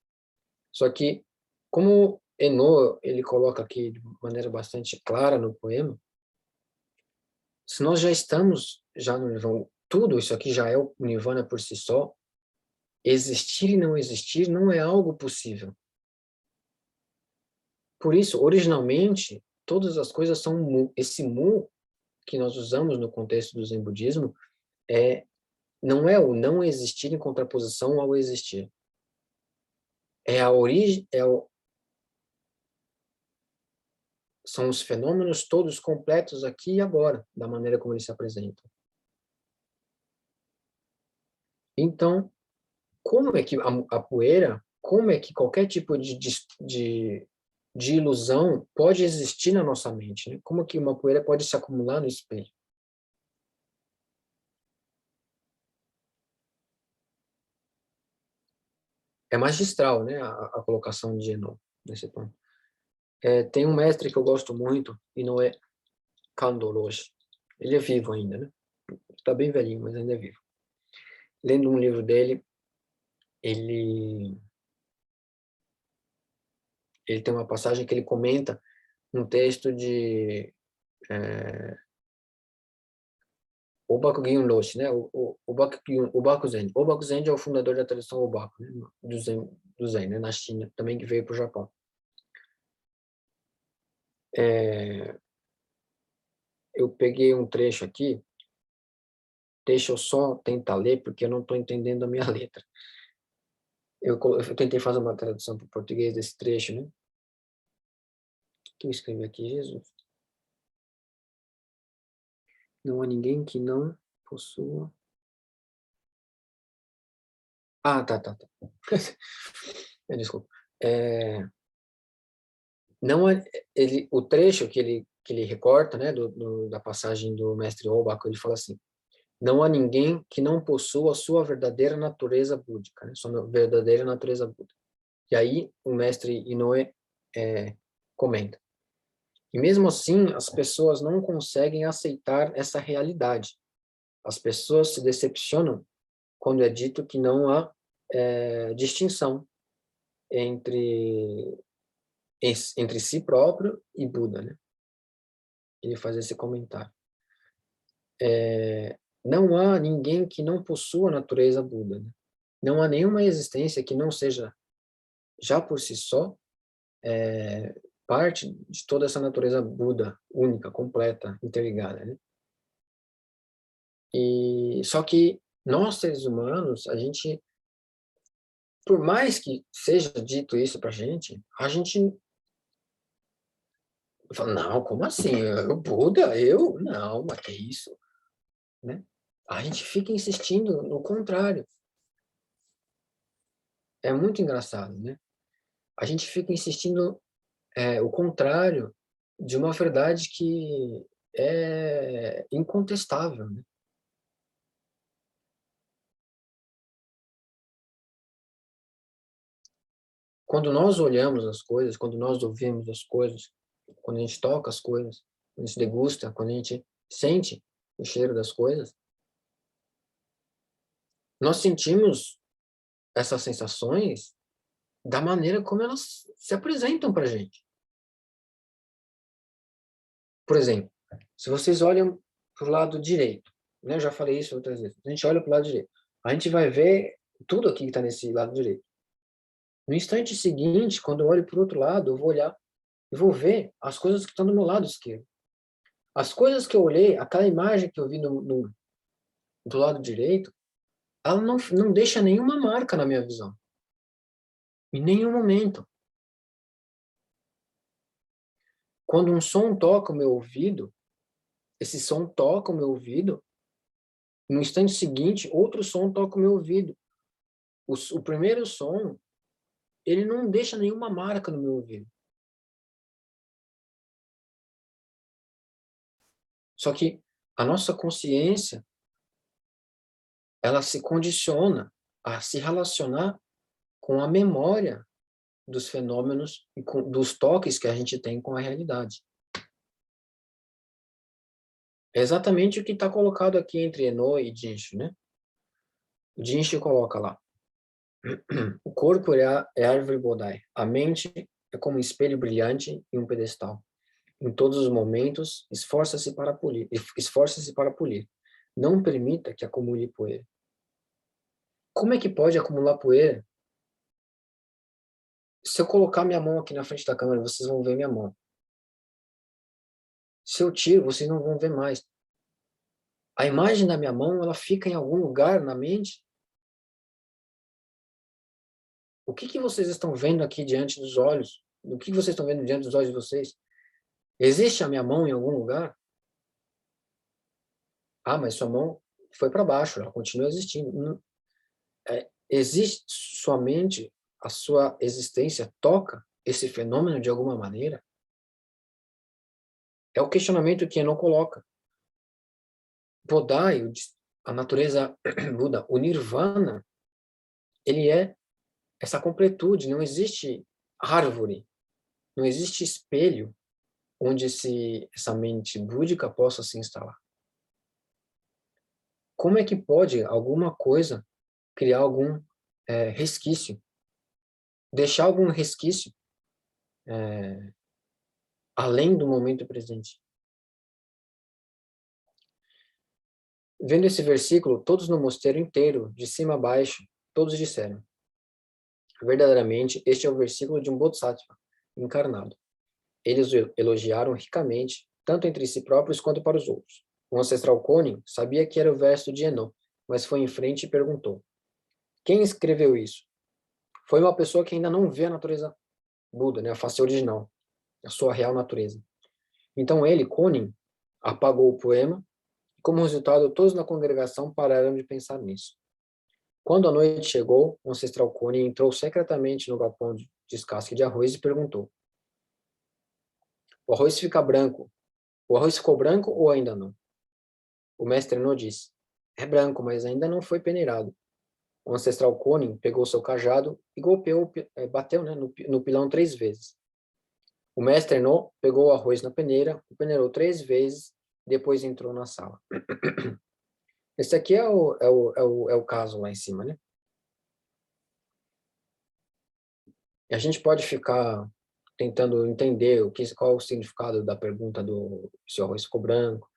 Só que, como Eno, ele coloca aqui de maneira bastante clara no poema, se nós já estamos já no nirvana, tudo isso aqui já é o nirvana por si só, existir e não existir não é algo possível. Por isso, originalmente, todas as coisas são mu. Esse mu que nós usamos no contexto do Zen budismo não é o não existir em contraposição ao existir. É a origem, são os fenômenos todos completos aqui e agora, da maneira como eles se apresentam. Então, como é que a poeira, como é que qualquer tipo de ilusão pode existir na nossa mente? Né? Como que uma poeira pode se acumular no espelho? É magistral, né, a colocação de Eno nesse ponto. Tem um mestre que eu gosto muito, Inoue Kando Roshi. Ele é vivo ainda, né? Está bem velhinho, mas ainda é vivo. Lendo um livro dele, ele tem uma passagem que ele comenta um texto de Obakugin Roshi, né? O Bakuzen. O Bakuzen é o fundador da tradição Obaku, né? do Zen, né? Na China, também que veio para o Japão. Eu peguei um trecho aqui, deixa eu só tentar ler, porque eu não estou entendendo a minha letra. Eu tentei fazer uma tradução para o português desse trecho, né? O que eu escrevi aqui, Jesus? Não há ninguém que não possua... Ah, tá. Desculpa. Não é, o trecho que ele recorta, né, da passagem do mestre Obako, ele fala assim, não há ninguém que não possua a sua verdadeira natureza búdica, né, sua verdadeira natureza búdica. E aí o mestre Inoue comenta. E mesmo assim, as pessoas não conseguem aceitar essa realidade. As pessoas se decepcionam quando é dito que não há distinção entre si próprio e Buda, né? Ele faz esse comentário. Não há ninguém que não possua a natureza Buda, né? Não há nenhuma existência que não seja, já por si só, parte de toda essa natureza Buda, única, completa, interligada, né? E só que nós, seres humanos, a gente, por mais que seja dito isso pra gente, a gente fala, não, como assim? O Buda? Eu? Não, mas que isso? Né? A gente fica insistindo no contrário. É muito engraçado, né? A gente fica insistindo o contrário de uma verdade que é incontestável, né? Quando nós olhamos as coisas, quando nós ouvimos as coisas, quando a gente toca as coisas, a gente degusta, quando a gente sente o cheiro das coisas, nós sentimos essas sensações da maneira como elas se apresentam para a gente. Por exemplo, se vocês olham para o lado direito, né? Eu já falei isso outras vezes. A gente olha para o lado direito, a gente vai ver tudo aqui que está nesse lado direito. No instante seguinte, quando eu olho para o outro lado, eu vou olhar e vou ver as coisas que estão do meu lado esquerdo. As coisas que eu olhei, aquela imagem que eu vi do lado direito, ela não deixa nenhuma marca na minha visão. Em nenhum momento. Quando um som toca o meu ouvido, esse som toca o meu ouvido, no instante seguinte, outro som toca o meu ouvido. O primeiro som, ele não deixa nenhuma marca no meu ouvido. Só que a nossa consciência, ela se condiciona a se relacionar com a memória dos fenômenos e dos toques que a gente tem com a realidade. É exatamente o que está colocado aqui entre Eno e Jinshu, né? O Jinshu coloca lá. O corpo é a árvore Bodai. A mente é como um espelho brilhante e um pedestal. Em todos os momentos, esforça-se para polir. Não permita que acumule poeira. Como é que pode acumular poeira? Se eu colocar minha mão aqui na frente da câmera, vocês vão ver minha mão. Se eu tiro, vocês não vão ver mais. A imagem da minha mão, ela fica em algum lugar na mente. O que vocês estão vendo aqui diante dos olhos? O que vocês estão vendo diante dos olhos de vocês? Existe a minha mão em algum lugar? Ah, mas sua mão foi para baixo, ela continua existindo. Existe somente a sua existência toca esse fenômeno de alguma maneira? É o questionamento que não coloca. Bodai, a natureza Buda, o Nirvana, ele é essa completude, não existe árvore, não existe espelho onde essa mente búdica possa se instalar. Como é que pode alguma coisa criar algum resquício, deixar algum resquício além do momento presente? Vendo esse versículo, todos no mosteiro inteiro, de cima a baixo, todos disseram: verdadeiramente, este é o versículo de um Bodhisattva encarnado. Eles o elogiaram ricamente, tanto entre si próprios quanto para os outros. O ancestral Konin sabia que era o verso de Eno, mas foi em frente e perguntou: quem escreveu isso? Foi uma pessoa que ainda não vê a natureza Buda, né, a face original, a sua real natureza. Então ele, Konin, apagou o poema, e como resultado, todos na congregação pararam de pensar nisso. Quando a noite chegou, o ancestral Konin entrou secretamente no galpão de descasque de arroz e perguntou: o arroz fica branco. O arroz ficou branco ou ainda não? O mestre No disse: é branco, mas ainda não foi peneirado. O ancestral Konin pegou seu cajado e bateu, né, no pilão 3 vezes. O mestre No pegou o arroz na peneira, o peneirou 3 vezes, depois entrou na sala. Esse aqui é o caso lá em cima, né? E a gente pode ficar tentando entender qual é o significado da pergunta do se o arroz ficou branco,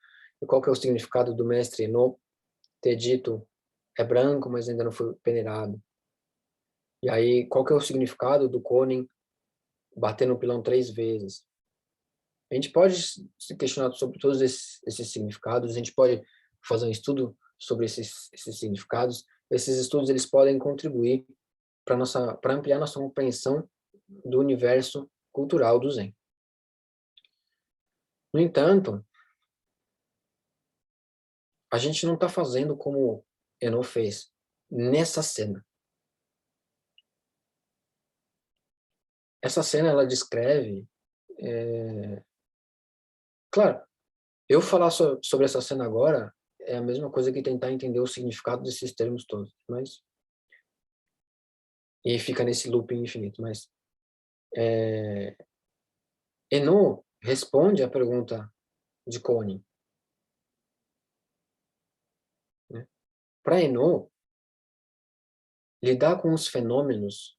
e qual que é o significado do mestre No ter dito é branco, mas ainda não foi peneirado. E aí, qual que é o significado do Konin bater no pilão 3 vezes? A gente pode se questionar sobre todos esses significados, a gente pode fazer um estudo sobre esses significados. Esses estudos eles podem contribuir para ampliar nossa compreensão do universo cultural do Zen. No entanto, a gente não está fazendo como Eno fez nessa cena. Essa cena ela descreve, claro, eu falar sobre essa cena agora é a mesma coisa que tentar entender o significado desses termos todos, mas e fica nesse looping infinito. Mas Eno responde à pergunta de Konin. Né? Para Eno, lidar com os fenômenos,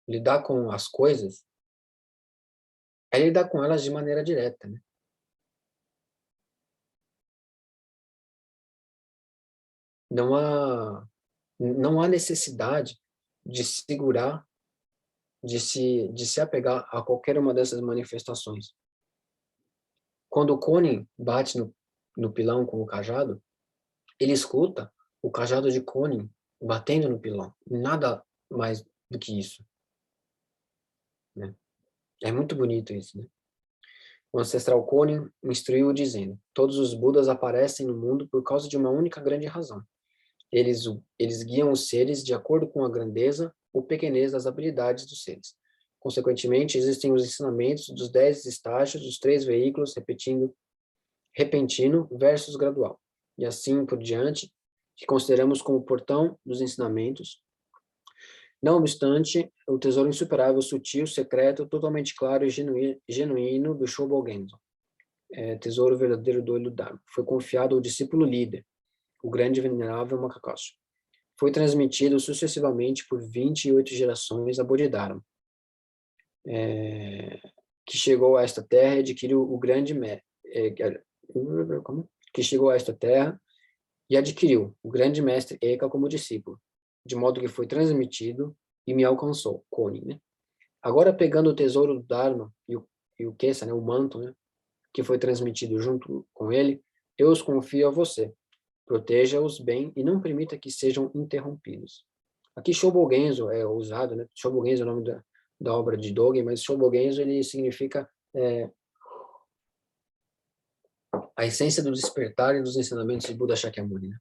lidar com as coisas, é lidar com elas de maneira direta. Né? Não há necessidade de segurar, de se apegar a qualquer uma dessas manifestações. Quando o Konin bate no pilão com o cajado, ele escuta o cajado de Konin batendo no pilão. Nada mais do que isso. Né? É muito bonito isso. Né? O ancestral Konin instruiu dizendo: todos os Budas aparecem no mundo por causa de uma única grande razão. Eles guiam os seres de acordo com a grandeza ou pequenez das habilidades dos seres. Consequentemente, existem os ensinamentos dos 10 estágios, dos 3 veículos, repentino versus gradual. E assim por diante, que consideramos como portão dos ensinamentos. Não obstante, o tesouro insuperável, sutil, secreto, totalmente claro e genuíno do Shobogenzo, tesouro verdadeiro do olho Dharma, foi confiado ao discípulo líder, o grande e venerável Makakashi. Foi transmitido sucessivamente por 28 gerações a Bodhidharma, que chegou a esta terra e adquiriu o grande que chegou a esta terra e adquiriu o grande mestre Eka como discípulo, de modo que foi transmitido e me alcançou, Konin, né? Agora, pegando o tesouro do Dharma e o Kesa, né, o manto, né, que foi transmitido junto com ele, eu os confio a você. Proteja-os bem e não permita que sejam interrompidos. Aqui Shobogenzo é usado, né? Shobogenzo é o nome da obra de Dogen, mas Shobogenzo ele significa a essência do despertar e dos ensinamentos de Buda Shakyamuni. Né?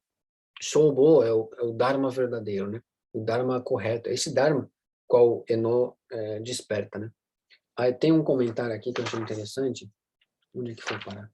Shobo é o Dharma verdadeiro, né? O Dharma correto. É esse Dharma qual Eno desperta. Né? Aí tem um comentário aqui que eu achei interessante. Onde é que foi parar?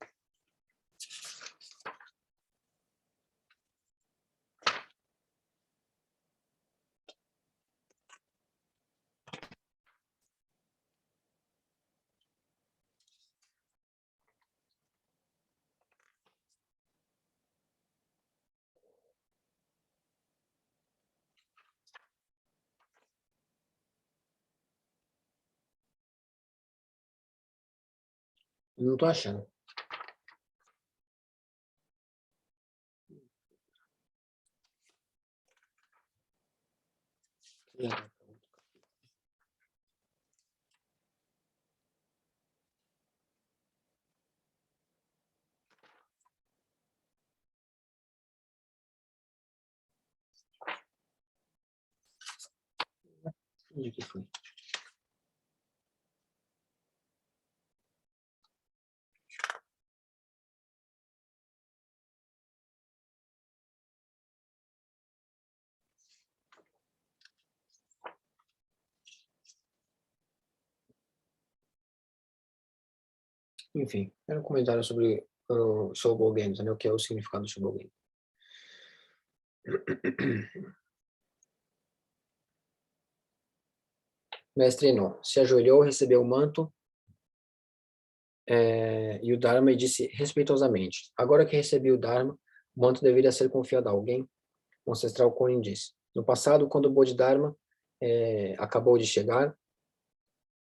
Eu não estou achando. Onde que foi? Enfim, era um comentário sobre o Shobogenzo, né? O que é o significado do Shobogenzo. Mestre Eno se ajoelhou, recebeu o manto e o Dharma e disse respeitosamente: agora que recebi o Dharma, o manto deveria ser confiado a alguém? O ancestral Konin disse: no passado, quando o Bodhidharma acabou de chegar,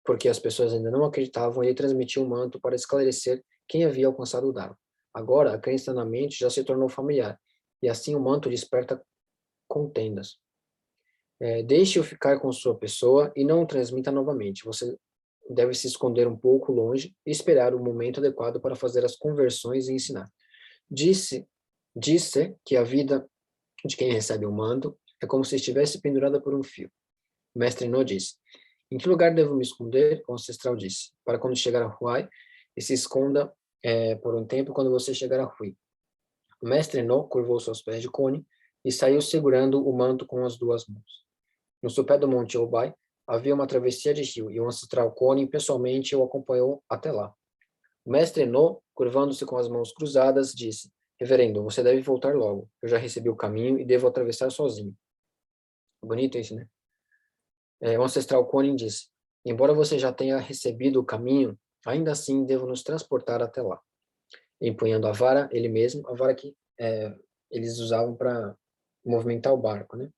porque as pessoas ainda não acreditavam, ele transmitiu o manto para esclarecer quem havia alcançado o Dharma. Agora, a crença na mente já se tornou familiar, e assim o manto desperta contendas. Deixe-o ficar com sua pessoa e não o transmita novamente. Você deve se esconder um pouco longe e esperar o momento adequado para fazer as conversões e ensinar. Disse que a vida de quem recebe o manto é como se estivesse pendurada por um fio. O mestre No disse: em que lugar devo me esconder? O ancestral disse: para quando chegar a Huai, e se esconda por um tempo quando você chegar a Hui. O mestre No curvou seus pés de cone e saiu segurando o manto com as duas mãos. No sopé do Monte Obai, havia uma travessia de rio, e o ancestral Konin pessoalmente o acompanhou até lá. O mestre No, curvando-se com as mãos cruzadas, disse: reverendo, você deve voltar logo. Eu já recebi o caminho e devo atravessar sozinho. Bonito isso, né? O ancestral Konin disse: embora você já tenha recebido o caminho, ainda assim devo nos transportar até lá. empunhando a vara, ele mesmo, a vara que eles usavam para movimentar o barco, né?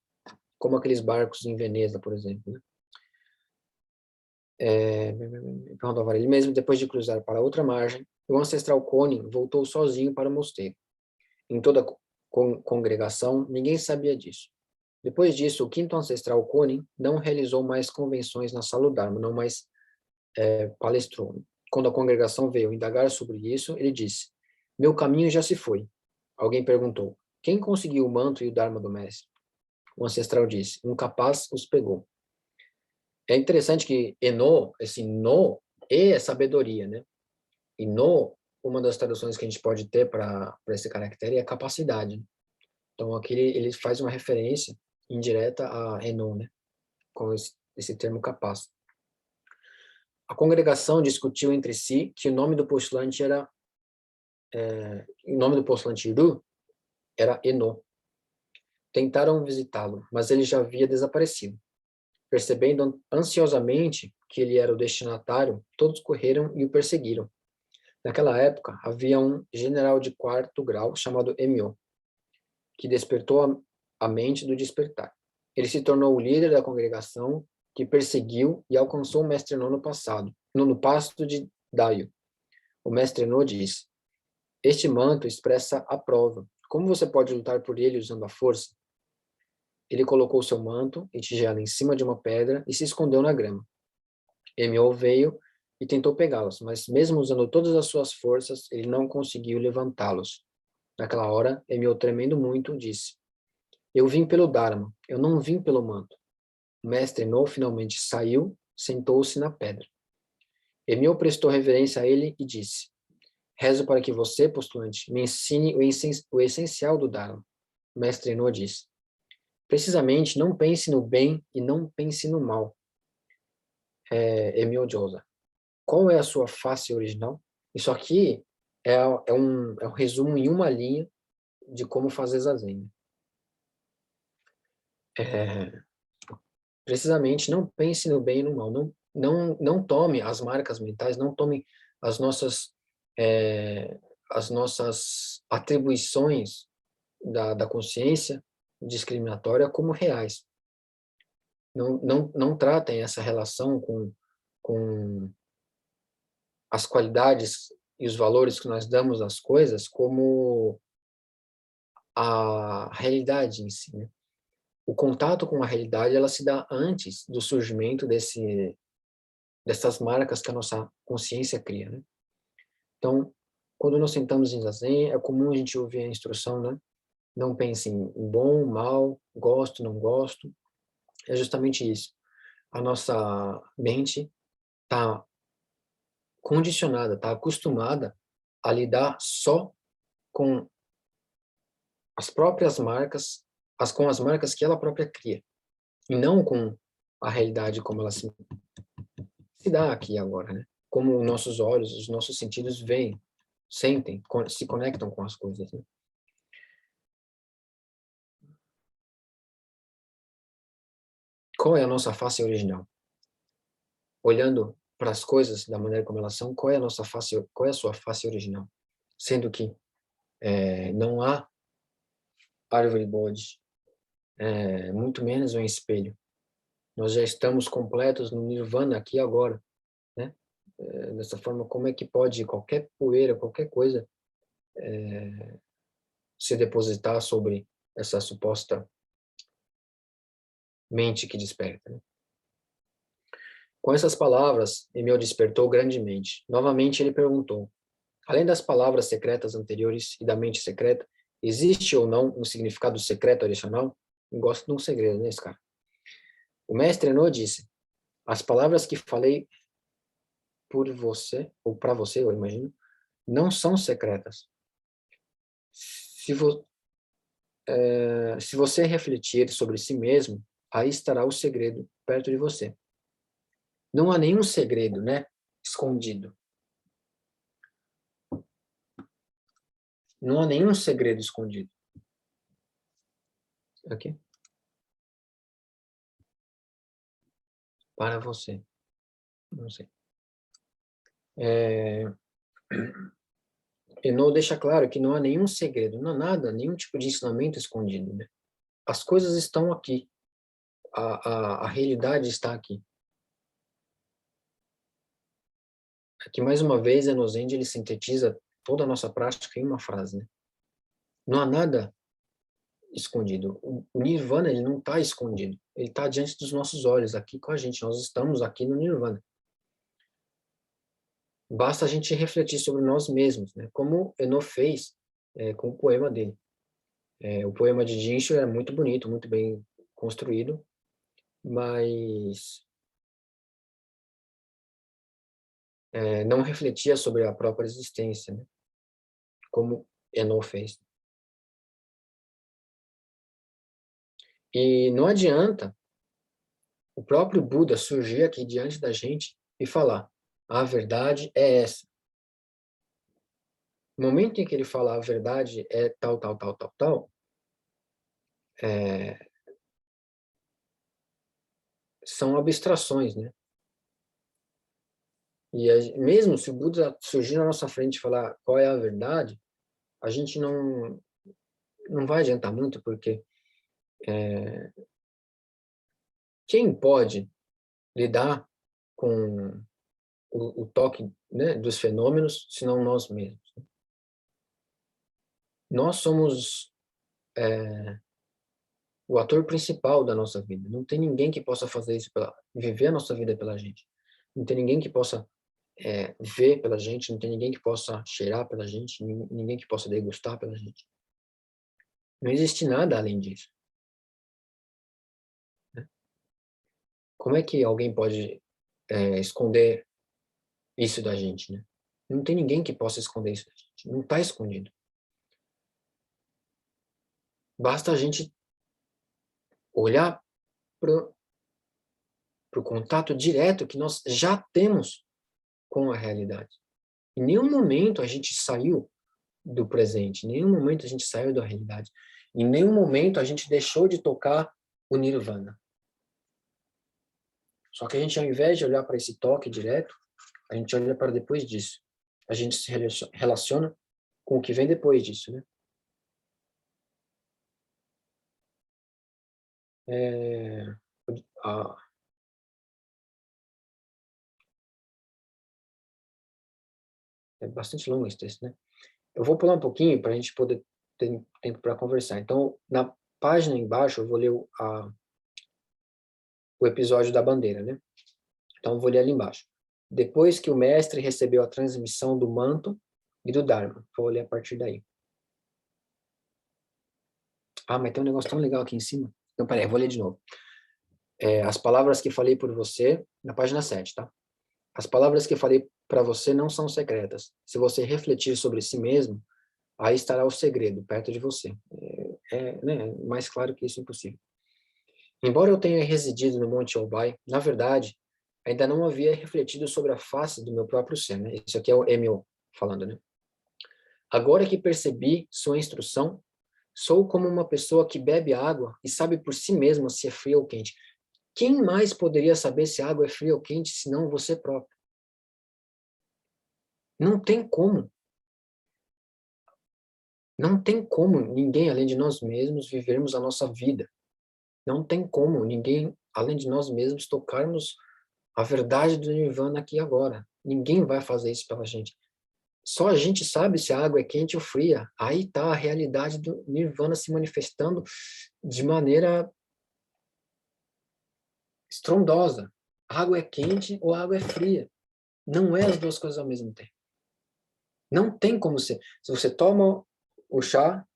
Como aqueles barcos em Veneza, por exemplo, né? Empurrando a vara, ele mesmo, depois de cruzar para outra margem, o ancestral Conin voltou sozinho para o mosteiro. Em toda a congregação, ninguém sabia disso. Depois disso, o quinto ancestral Conin não realizou mais convenções na sala do Dharma, não mais palestrou. Quando a congregação veio indagar sobre isso, ele disse: meu caminho já se foi. Alguém perguntou: quem conseguiu o manto e o Dharma do mestre? O ancestral disse: um capaz os pegou. É interessante que Eno, esse no, é sabedoria, né? E no, uma das traduções que a gente pode ter para esse caractere é capacidade. Então, aqui ele faz uma referência indireta a Eno, né? Com esse termo capaz. A congregação discutiu entre si que o nome do postulante era o nome do postulante Ru era Eno. Tentaram visitá-lo, mas ele já havia desaparecido. Percebendo ansiosamente que ele era o destinatário, todos correram e o perseguiram. Naquela época, havia um general de quarto grau chamado Emyo, que despertou a mente do despertar. Ele se tornou o líder da congregação que perseguiu e alcançou o mestre No no pasto de Daio. O mestre No disse: este manto expressa a prova. Como você pode lutar por ele usando a força? Ele colocou seu manto e tigela em cima de uma pedra e se escondeu na grama. Emyo veio e tentou pegá-los, mas mesmo usando todas as suas forças, ele não conseguiu levantá-los. Naquela hora, Emyo, tremendo muito, disse: eu vim pelo Dharma, eu não vim pelo manto. O mestre No finalmente saiu, sentou-se na pedra. Emyo prestou reverência a ele e disse: rezo para que você, postulante, me ensine o essencial do Dharma. O mestre No disse: precisamente, não pense no bem e não pense no mal. Emyo Josa. Qual é a sua face original? Isso aqui é um resumo em uma linha de como fazer zazen. Precisamente, não pense no bem e no mal. Não tome as marcas mentais, não tome as nossas, as nossas atribuições da consciência discriminatória como reais. Não tratem essa relação com as qualidades e os valores que nós damos às coisas como a realidade em si, né? O contato com a realidade, ela se dá antes do surgimento dessas marcas que a nossa consciência cria, né? Então, quando nós sentamos em zazen, é comum a gente ouvir a instrução, né? Não pense em bom, mal, gosto, não gosto. É justamente isso. A nossa mente está condicionada, está acostumada a lidar só com as próprias marcas, com as marcas que ela própria cria, e não com a realidade como ela se dá aqui agora, né? Como nossos olhos, os nossos sentidos veem, sentem, se conectam com as coisas, né? Qual é a nossa face original? Olhando para as coisas da maneira como elas são, qual é a nossa face, qual é a sua face original? Sendo que não há árvore bode, muito menos um espelho. Nós já estamos completos no nirvana aqui agora, né? Dessa forma, como é que pode qualquer poeira, qualquer coisa se depositar sobre essa suposta mente que desperta, né? Com essas palavras, Emil despertou grandemente. Novamente ele perguntou: além das palavras secretas anteriores e da mente secreta, existe ou não um significado secreto adicional? Eu gosto de um segredo, né, esse cara? O mestre Eno disse: as palavras que falei por você, ou para você, eu imagino, não são secretas. Se, se você refletir sobre si mesmo, aí estará o segredo perto de você. Não há nenhum segredo, né, escondido. Não há nenhum segredo escondido. Aqui. Para você. Não sei. Eno deixa claro que não há nenhum segredo, não há nada, nenhum tipo de ensinamento escondido, né? As coisas estão aqui, a realidade está aqui. Aqui, mais uma vez, Eno Zenji, ele sintetiza toda a nossa prática em uma frase, né? Não há nada escondido. O Nirvana, ele não está escondido. Ele está diante dos nossos olhos, aqui com a gente. Nós estamos aqui no Nirvana. Basta a gente refletir sobre nós mesmos, né? Como Eno fez com o poema dele. O poema de Jinshu é muito bonito, muito bem construído, mas não refletia sobre a própria existência, né? Como Eno fez. E não adianta o próprio Buda surgir aqui diante da gente e falar: a verdade é essa. No momento em que ele fala a verdade é tal, tal, tal, tal, tal, são abstrações, né? E mesmo se o Buda surgir na nossa frente e falar qual é a verdade, a gente não vai adiantar muito, porque quem pode lidar com o toque, né, dos fenômenos, senão nós mesmos? Nós somos o ator principal da nossa vida. Não tem ninguém que possa fazer isso, viver a nossa vida pela gente. Não tem ninguém que possa ver pela gente, não tem ninguém que possa cheirar pela gente, ninguém que possa degustar pela gente. Não existe nada além disso. Né? Como é que alguém pode esconder isso da gente, né? Não tem ninguém que possa esconder isso da gente. Não está escondido. Basta a gente olhar para o contato direto que nós já temos com a realidade. Em nenhum momento a gente saiu do presente, em nenhum momento a gente saiu da realidade. Em nenhum momento a gente deixou de tocar o Nirvana. Só que a gente, ao invés de olhar para esse toque direto, a gente olha para depois disso. A gente se relaciona com o que vem depois disso, né? É, a, é bastante longo esse texto, né? Eu vou pular um pouquinho para a gente poder ter tempo para conversar. Então, na página embaixo, eu vou ler o episódio da bandeira, né? Então, eu vou ler ali embaixo. Depois que o mestre recebeu a transmissão do manto e do Dharma. Vou ler a partir daí. Ah, mas tem um negócio tão legal aqui em cima. Então, peraí, eu vou ler de novo. As palavras que falei por você, na página 7, tá? As palavras que falei para você não são secretas. Se você refletir sobre si mesmo, aí estará o segredo perto de você. Né, mais claro que isso é impossível. Embora eu tenha residido no Monte Obai, na verdade, ainda não havia refletido sobre a face do meu próprio ser, né? Isso aqui é o Emil falando, né? Agora que percebi sua instrução, sou como uma pessoa que bebe água e sabe por si mesma se é fria ou quente. Quem mais poderia saber se a água é fria ou quente, senão você próprio? Não tem como. Não tem como ninguém, além de nós mesmos, vivermos a nossa vida. Não tem como ninguém, além de nós mesmos, tocarmos a verdade do Nirvana aqui e agora. Ninguém vai fazer isso pela gente. Só a gente sabe se a água é quente ou fria. Aí está a realidade do Nirvana se manifestando de maneira estrondosa. A água é quente ou a água é fria. Não é as duas coisas ao mesmo tempo. Não tem como ser. Se você toma o chá,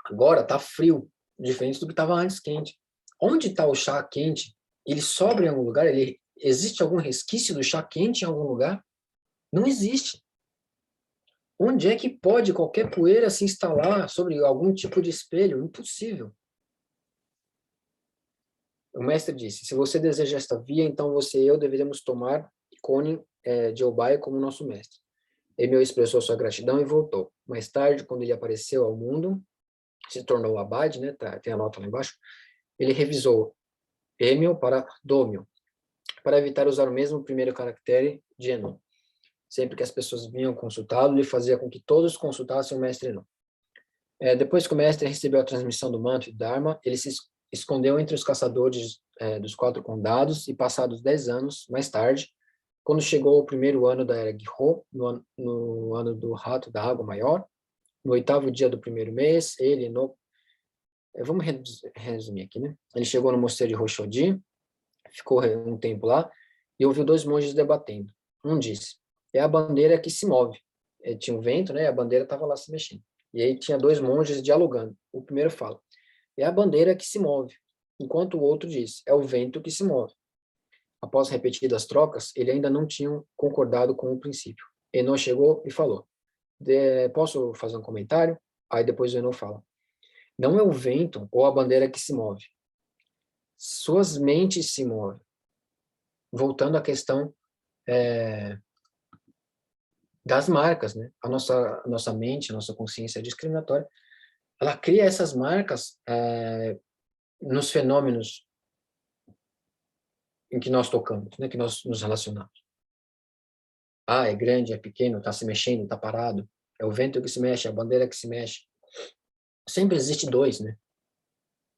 agora está frio, diferente do que estava antes quente. Onde está o chá quente? Ele sobra em algum lugar? Existe algum resquício do chá quente em algum lugar? Não existe. Onde é que pode qualquer poeira se instalar sobre algum tipo de espelho? Impossível. O mestre disse, se você deseja esta via, então você e eu deveríamos tomar Icone de Obai como nosso mestre. Emil expressou sua gratidão e voltou. Mais tarde, quando ele apareceu ao mundo, se tornou Abade, né? Tem a nota lá embaixo, ele revisou Emil para Domio, para evitar usar o mesmo primeiro caractere de Enu. Sempre que as pessoas vinham consultá-lo, ele fazia com que todos consultassem o mestre Eno. Depois que o mestre recebeu a transmissão do manto e do Dharma, ele se escondeu entre os caçadores dos 4 condados e, passados 10 anos mais tarde, quando chegou o primeiro ano da era Gihô, no ano do rato da água maior, no 8º dia do primeiro mês, ele, vamos resumir aqui, né? Ele chegou no mosteiro de Roshodji, ficou um tempo lá, e ouviu 2 monges debatendo. Um disse, é a bandeira que se move. Tinha um vento, né? A bandeira estava lá se mexendo. E aí tinha 2 monges dialogando. O primeiro fala, é a bandeira que se move, enquanto o outro diz, é o vento que se move. Após repetidas trocas, ele ainda não tinha concordado com o princípio. Eno chegou e falou, posso fazer um comentário? Aí depois o Eno fala, não é o vento ou a bandeira que se move, suas mentes se movem. Voltando à questão das marcas, né? A nossa mente, a nossa consciência discriminatória, ela cria essas marcas nos fenômenos em que nós tocamos, né? Que nós nos relacionamos. Ah, é grande, é pequeno, está se mexendo, está parado. É o vento que se mexe, é a bandeira que se mexe. Sempre existe 2, né?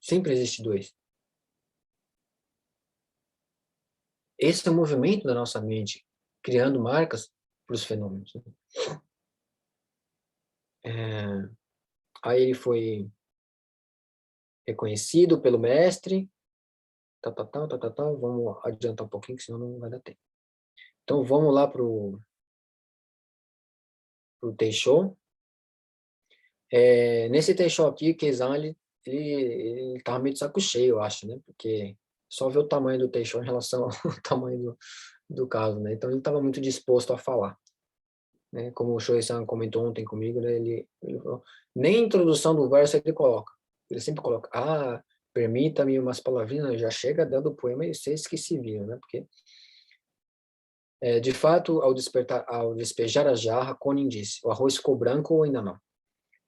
Sempre existe 2. Esse é o movimento da nossa mente, criando marcas para os fenômenos. Né? Aí ele foi reconhecido pelo mestre, vamos adiantar um pouquinho, que senão não vai dar tempo. Então, vamos lá para o Teixô. Nesse Teixô aqui, Kezan, ele estava meio de saco cheio, eu acho, né? Porque só vê o tamanho do Teixô em relação ao tamanho do caso, né? Então, ele estava muito disposto a falar. Né? Como o Shoei-san comentou ontem comigo, né? Ele falou, nem a introdução do verso ele coloca. Ele sempre coloca, permita-me umas palavrinhas, já chega dando o poema e vocês que se viram, né? Porque, de fato, ao despejar a jarra, Konin disse, o arroz ficou branco ou ainda não?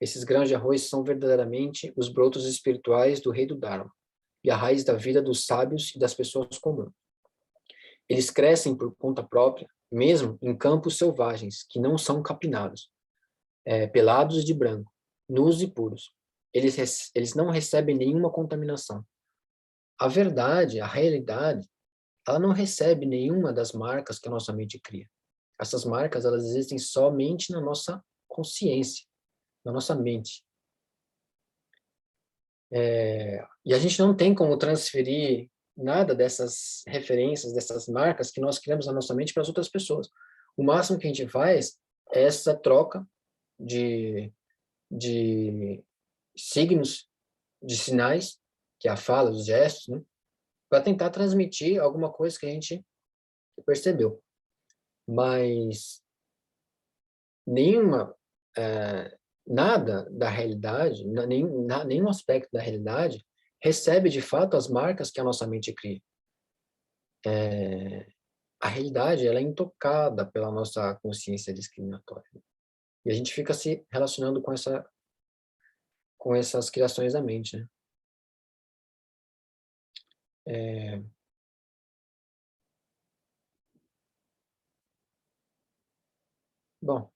Esses grãos de arroz são verdadeiramente os brotos espirituais do rei do Dharma e a raiz da vida dos sábios e das pessoas comuns. Eles crescem por conta própria, mesmo em campos selvagens, que não são capinados, pelados de branco, nus e puros. Eles não recebem nenhuma contaminação. A verdade, a realidade, ela não recebe nenhuma das marcas que a nossa mente cria. Essas marcas, elas existem somente na nossa consciência, na nossa mente. E a gente não tem como transferir nada dessas referências, dessas marcas que nós criamos na nossa mente para as outras pessoas. O máximo que a gente faz é essa troca de signos, de sinais, que é a fala, os gestos, né? Para tentar transmitir alguma coisa que a gente percebeu. Mas nada da realidade, nenhum aspecto da realidade recebe de fato as marcas que a nossa mente cria. A realidade, ela é intocada pela nossa consciência discriminatória. E a gente fica se relacionando com essas criações da mente, né? Bom,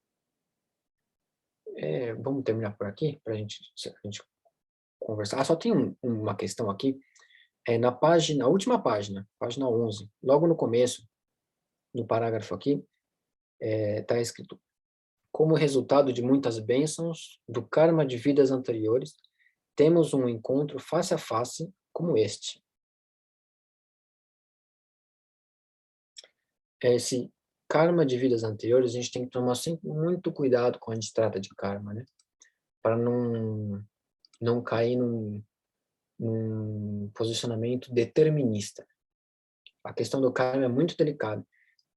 vamos terminar por aqui, para a gente conversar. Só tem uma questão aqui, na última página, página 11, logo no começo, no parágrafo aqui, está escrito, como resultado de muitas bênçãos do karma de vidas anteriores, temos um encontro face a face como este. Esse karma de vidas anteriores, a gente tem que tomar sempre muito cuidado quando a gente trata de karma, né? Para não cair num posicionamento determinista. A questão do karma é muito delicada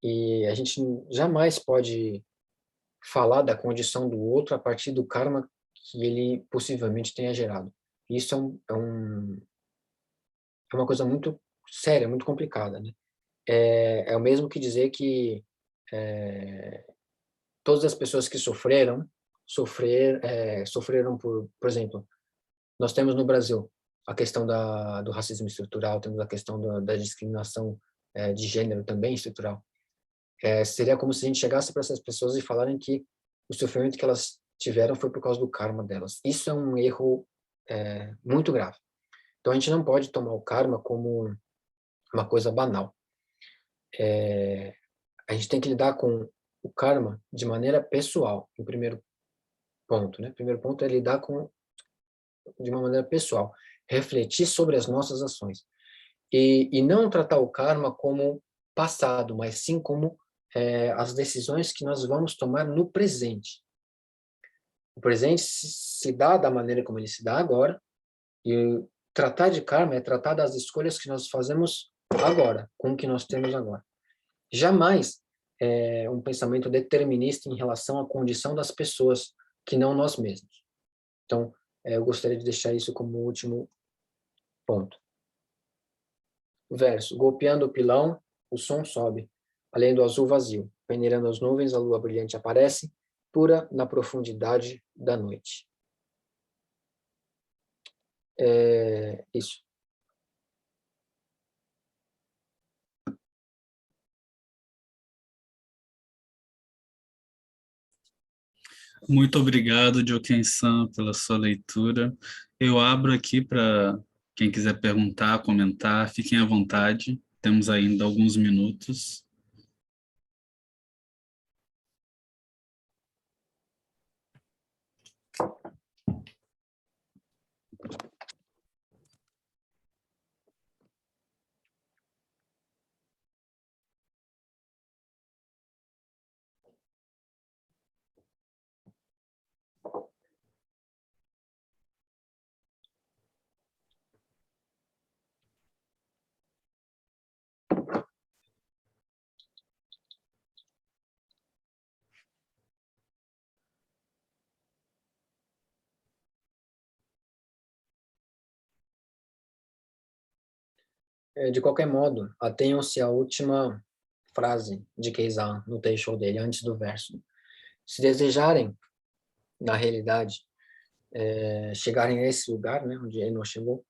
e a gente jamais pode falar da condição do outro a partir do karma que ele possivelmente tenha gerado. Isso é uma coisa muito séria, muito complicada, né? É o mesmo que dizer que todas as pessoas que sofreram por exemplo, nós temos no Brasil a questão do racismo estrutural, temos a questão da discriminação de gênero também estrutural. seria como se a gente chegasse para essas pessoas e falarem que o sofrimento que elas tiveram foi por causa do karma delas. Isso é um erro muito grave. Então, a gente não pode tomar o karma como uma coisa banal. A gente tem que lidar com o karma de maneira pessoal, em primeiro ponto, né? O primeiro ponto é lidar de uma maneira pessoal, refletir sobre as nossas ações. E não tratar o karma como passado, mas sim como as decisões que nós vamos tomar no presente. O presente se dá da maneira como ele se dá agora, e tratar de karma é tratar das escolhas que nós fazemos agora, com o que nós temos agora. Jamais um pensamento determinista em relação à condição das pessoas, que não nós mesmos. Então, eu gostaria de deixar isso como último ponto. Verso: golpeando o pilão, o som sobe, além do azul vazio, peneirando as nuvens, a lua brilhante aparece, pura na profundidade da noite. Isso. Muito obrigado, Joken-san, pela sua leitura. Eu abro aqui para quem quiser perguntar, comentar, fiquem à vontade. Temos ainda alguns minutos. De qualquer modo, atenham-se à última frase de Keizan no Teisho dele, antes do verso. Se desejarem, na realidade, chegarem a esse lugar, né, onde Eno chegou,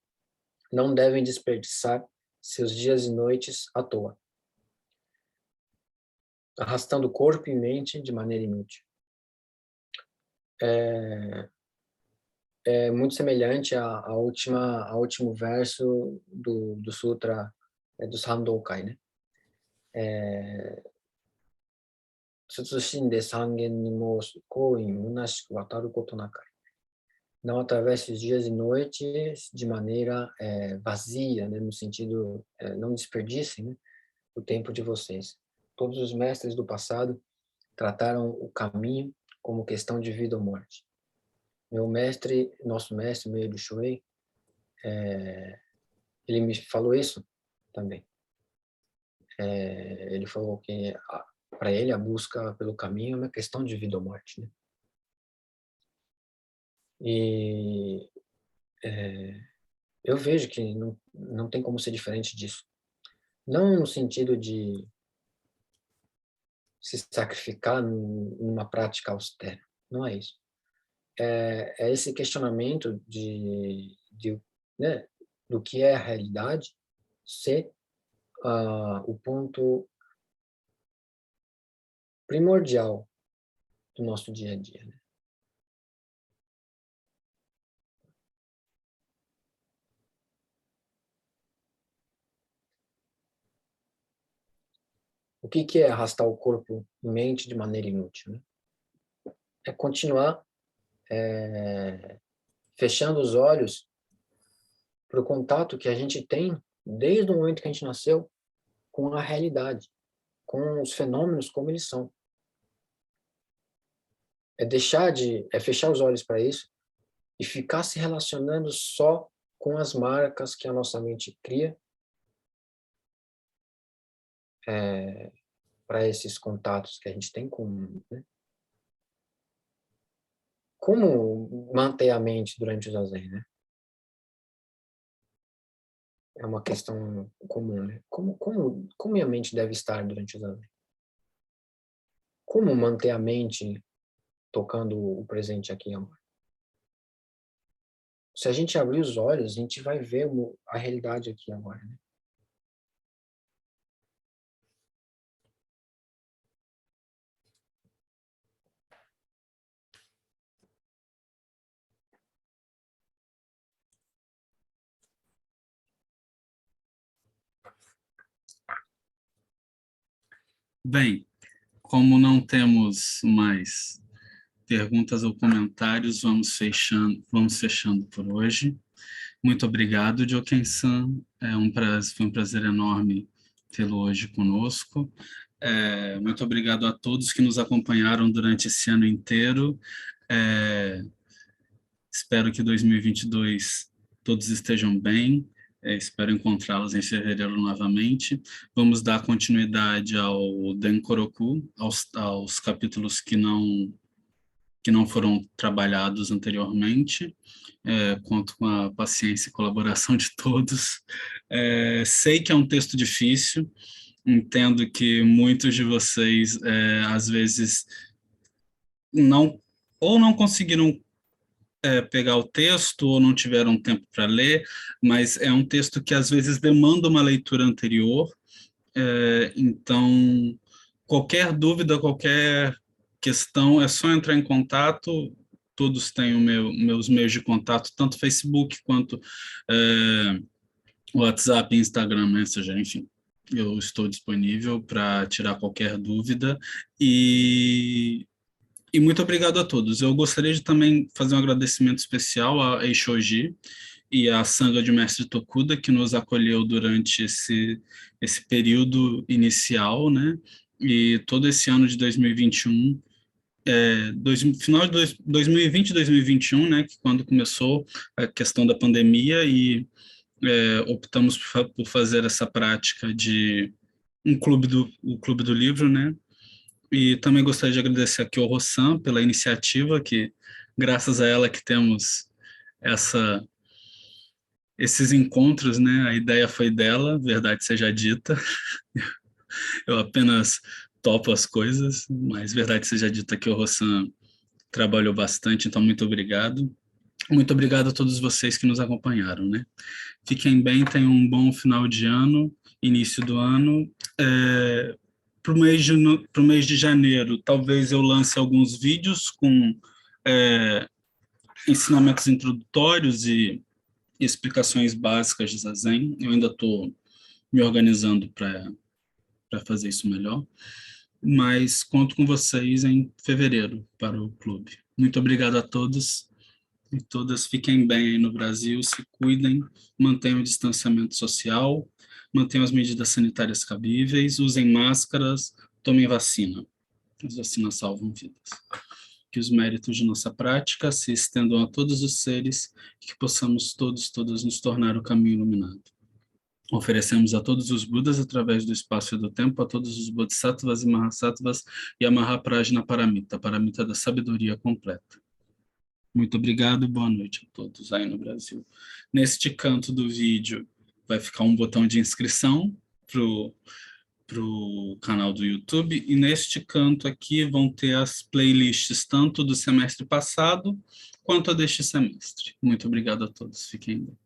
não devem desperdiçar seus dias e noites à toa, arrastando corpo e mente de maneira inútil. É muito semelhante ao último verso do Sutra do Sandokai, né? Tsutsushin de sangen ni mo koin munashiku wataru koto nakai. Não atravesse os dias e noites de maneira vazia, né? No sentido, não desperdicem, né, o tempo de vocês. Todos os mestres do passado trataram o caminho como questão de vida ou morte. Nosso mestre, Meio Shuei, ele me falou isso também. Ele falou que para ele a busca pelo caminho é uma questão de vida ou morte, né? E eu vejo que não tem como ser diferente disso. Não no sentido de se sacrificar numa prática austera, não é isso. É esse questionamento né, do que é a realidade ser o ponto primordial do nosso dia a dia, né? O que é arrastar o corpo e mente de maneira inútil, né? É continuar fechando os olhos para o contato que a gente tem desde o momento que a gente nasceu com a realidade, com os fenômenos como eles são. É fechar os olhos para isso e ficar se relacionando só com as marcas que a nossa mente cria para esses contatos que a gente tem com, né? Como manter a mente durante o zazen, né? É uma questão comum, né? Como minha mente deve estar durante o zazen? Como manter a mente tocando o presente aqui e agora? Se a gente abrir os olhos, a gente vai ver a realidade aqui e agora, né? Bem, como não temos mais perguntas ou comentários, vamos fechando por hoje. Muito obrigado, Joken-san. Foi um prazer enorme tê-lo hoje conosco. Muito obrigado a todos que nos acompanharam durante esse ano inteiro. Espero que 2022 todos estejam bem. Espero encontrá-los em fevereiro novamente. Vamos dar continuidade ao Denkoroku, aos capítulos que não foram trabalhados anteriormente. Conto com a paciência e colaboração de todos. Sei que é um texto difícil, entendo que muitos de vocês, às vezes, não conseguiram pegar o texto ou não tiveram tempo para ler, mas é um texto que às vezes demanda uma leitura anterior, então qualquer dúvida, qualquer questão, é só entrar em contato. Todos têm meus meios de contato, tanto Facebook quanto WhatsApp, Instagram, Messenger, enfim. Eu estou disponível para tirar qualquer dúvida e muito obrigado a todos. Eu gostaria de também fazer um agradecimento especial a Eishoji e à Sangha de Mestre Tokuda, que nos acolheu durante esse período inicial, né? E todo esse ano de 2021, final de 2020 e 2021, né? Que quando começou a questão da pandemia e optamos por fazer essa prática de o Clube do Livro, né? E também gostaria de agradecer a Kyoho-san pela iniciativa, que graças a ela que temos esses encontros, né? A ideia foi dela, verdade seja dita. Eu apenas topo as coisas, mas verdade seja dita, Kyoho-san trabalhou bastante, então muito obrigado. Muito obrigado a todos vocês que nos acompanharam, né? Fiquem bem, tenham um bom final de ano, início do ano. Para o mês de janeiro, talvez eu lance alguns vídeos com ensinamentos introdutórios e explicações básicas de Zazen. Eu ainda estou me organizando para fazer isso melhor, mas conto com vocês em fevereiro para o clube. Muito obrigado a todos e todas. Fiquem bem aí no Brasil, se cuidem, mantenham o distanciamento social, mantenham as medidas sanitárias cabíveis, usem máscaras, tomem vacina. As vacinas salvam vidas. Que os méritos de nossa prática se estendam a todos os seres e que possamos todas nos tornar o caminho iluminado. Oferecemos a todos os Budas, através do espaço e do tempo, a todos os Bodhisattvas e Mahasattvas e a Mahaprajna Paramita, a Paramita da sabedoria completa. Muito obrigado e boa noite a todos aí no Brasil. Neste canto do vídeo vai ficar um botão de inscrição para o canal do YouTube, e neste canto aqui vão ter as playlists tanto do semestre passado quanto a deste semestre. Muito obrigado a todos, fiquem bem.